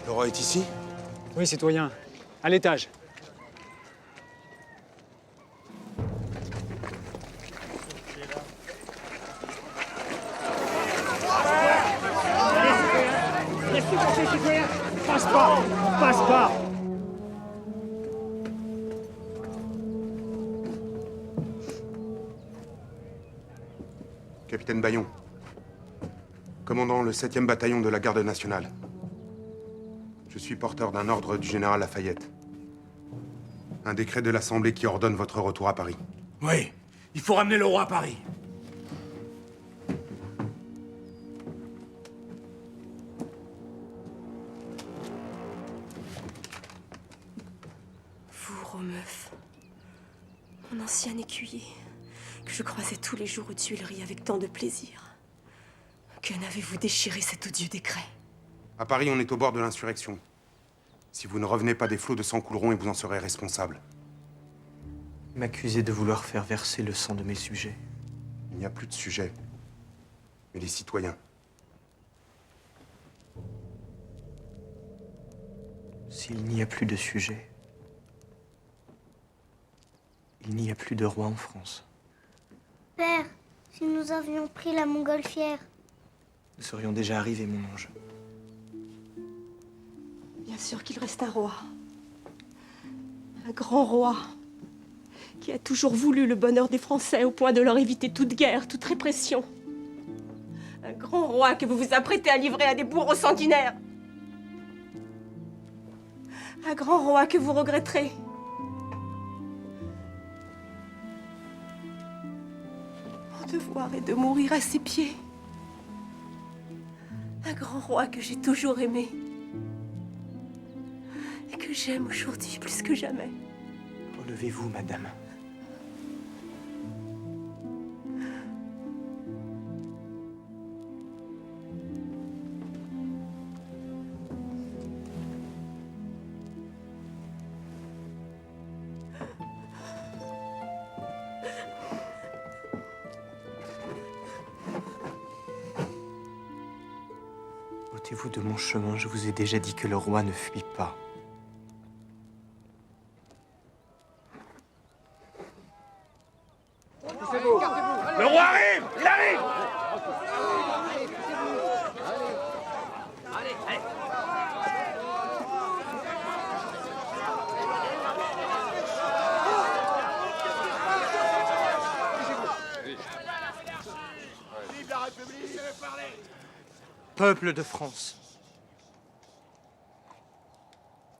Le roi est ici? Oui, citoyen. À l'étage. Laissez passer, citoyen! Passe pas! Passe pas! Capitaine Bayon, commandant le 7e bataillon de la garde nationale. Je suis porteur d'un ordre du général Lafayette. Un décret de l'Assemblée qui ordonne votre retour à Paris. Oui, il faut ramener le roi à Paris. Vous, Romeuf, mon ancien écuyer, que je croisais tous les jours aux Tuileries avec tant de plaisir. Que n'avez-vous déchiré cet odieux décret? À Paris, on est au bord de l'insurrection. Si vous ne revenez pas, des flots de sang couleront et vous en serez responsable. M'accuser de vouloir faire verser le sang de mes sujets. Il n'y a plus de sujets, mais les citoyens. S'il n'y a plus de sujets, il n'y a plus de roi en France. Père, si nous avions pris la montgolfière. Nous serions déjà arrivés, mon ange. Bien sûr qu'il reste un roi. Un grand roi. Qui a toujours voulu le bonheur des Français au point de leur éviter toute guerre, toute répression. Un grand roi que vous vous apprêtez à livrer à des bourreaux sanguinaires. Un grand roi que vous regretterez. Mon devoir est de mourir à ses pieds. Un grand roi que j'ai toujours aimé. Et que j'aime aujourd'hui plus que jamais. Relevez-vous, madame. Ôtez-vous de mon chemin, je vous ai déjà dit que le roi ne fuit pas. Le roi arrive! Il arrive! Peuple de France,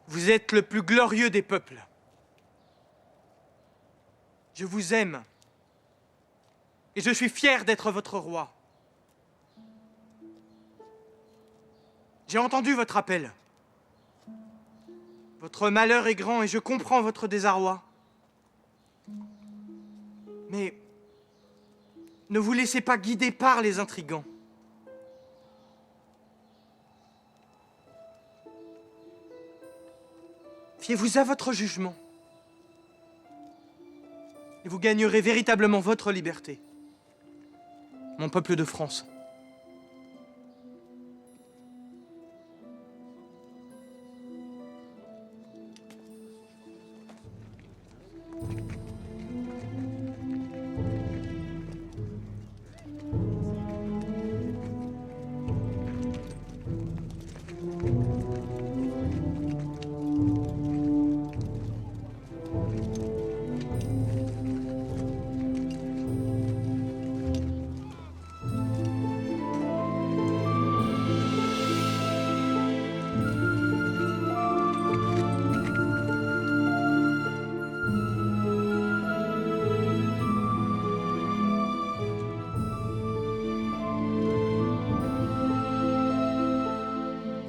vous êtes le plus glorieux des peuples. Je vous aime et je suis fier d'être votre roi. J'ai entendu votre appel. Votre malheur est grand et je comprends votre désarroi. Mais ne vous laissez pas guider par les intrigants. Fiez-vous à votre jugement. Et vous gagnerez véritablement votre liberté. Mon peuple de France.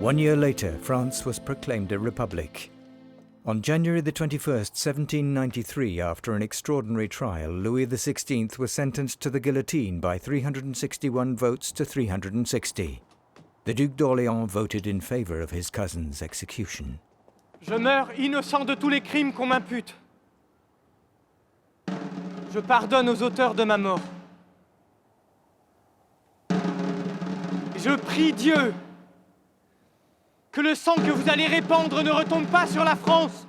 One year later, France was proclaimed a republic. On January the 21st, 1793, after an extraordinary trial, Louis XVI was sentenced to the guillotine by 361 votes to 360. The Duc d'Orléans voted in favor of his cousin's execution. Je meurs innocent de tous les crimes qu'on m'impute. Je pardonne aux auteurs de ma mort. Je prie Dieu que le sang que vous allez répandre ne retombe pas sur la France.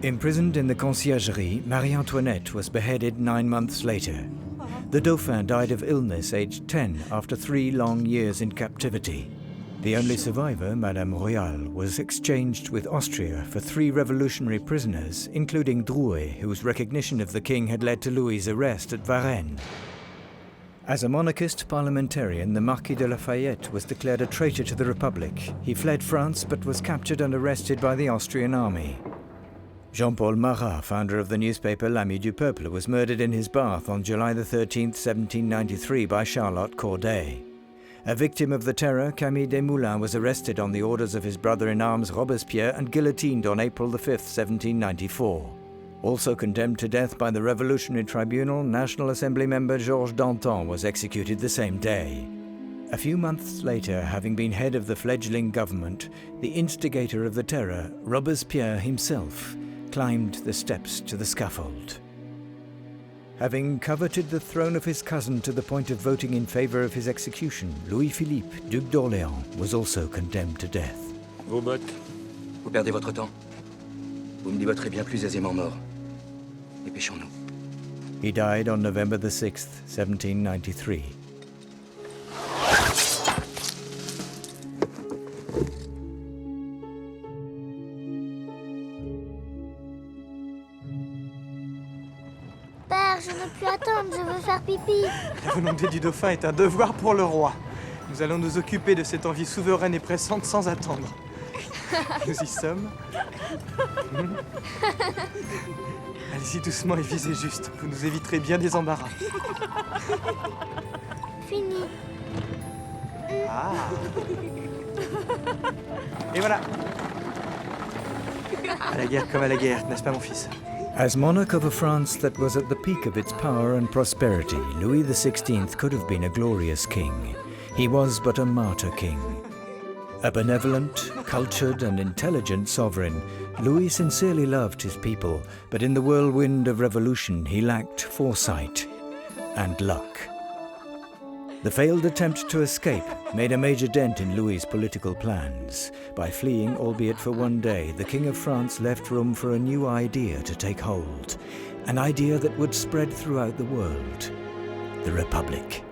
Imprisoned in the Conciergerie, Marie-Antoinette was beheaded 9 months later. The Dauphin died of illness aged 10 after 3 long years in captivity. The only survivor, Madame Royale, was exchanged with Austria for 3 revolutionary prisoners, including Drouet, whose recognition of the king had led to Louis's arrest at Varennes. As a monarchist parliamentarian, the Marquis de Lafayette was declared a traitor to the Republic. He fled France but was captured and arrested by the Austrian army. Jean-Paul Marat, founder of the newspaper L'Ami du Peuple, was murdered in his bath on July 13, 1793 by Charlotte Corday. A victim of the terror, Camille Desmoulins was arrested on the orders of his brother-in-arms Robespierre and guillotined on April 5, 1794. Also condemned to death by the Revolutionary Tribunal, National Assembly member Georges Danton was executed the same day. A few months later, having been head of the fledgling government, the instigator of the terror, Robespierre himself, climbed the steps to the scaffold. Having coveted the throne of his cousin to the point of voting in favor of his execution, Louis-Philippe, Duc d'Orléans, was also condemned to death. Vos bottes. Vous perdez votre temps. Vous me débattrez bien plus aisément mort. Dépêchons-nous. He died on November 6, 1793. Père, je ne puis attendre, je veux faire pipi. La volonté du dauphin est un devoir pour le roi. Nous allons nous occuper de cette envie souveraine et pressante sans attendre. Nous y sommes. Allez-y doucement et visez juste. Vous nous éviterez bien des embarras. Fini. Ah. Et voilà. À la guerre comme à la guerre, n'est-ce pas mon fils? As monarch of a France that was at the peak of its power and prosperity, Louis XVI could have been a glorious king. He was but a martyr king. A benevolent, cultured and intelligent sovereign, Louis sincerely loved his people, but in the whirlwind of revolution he lacked foresight and luck. The failed attempt to escape made a major dent in Louis's political plans. By fleeing, albeit for one day, the King of France left room for a new idea to take hold, an idea that would spread throughout the world: the Republic.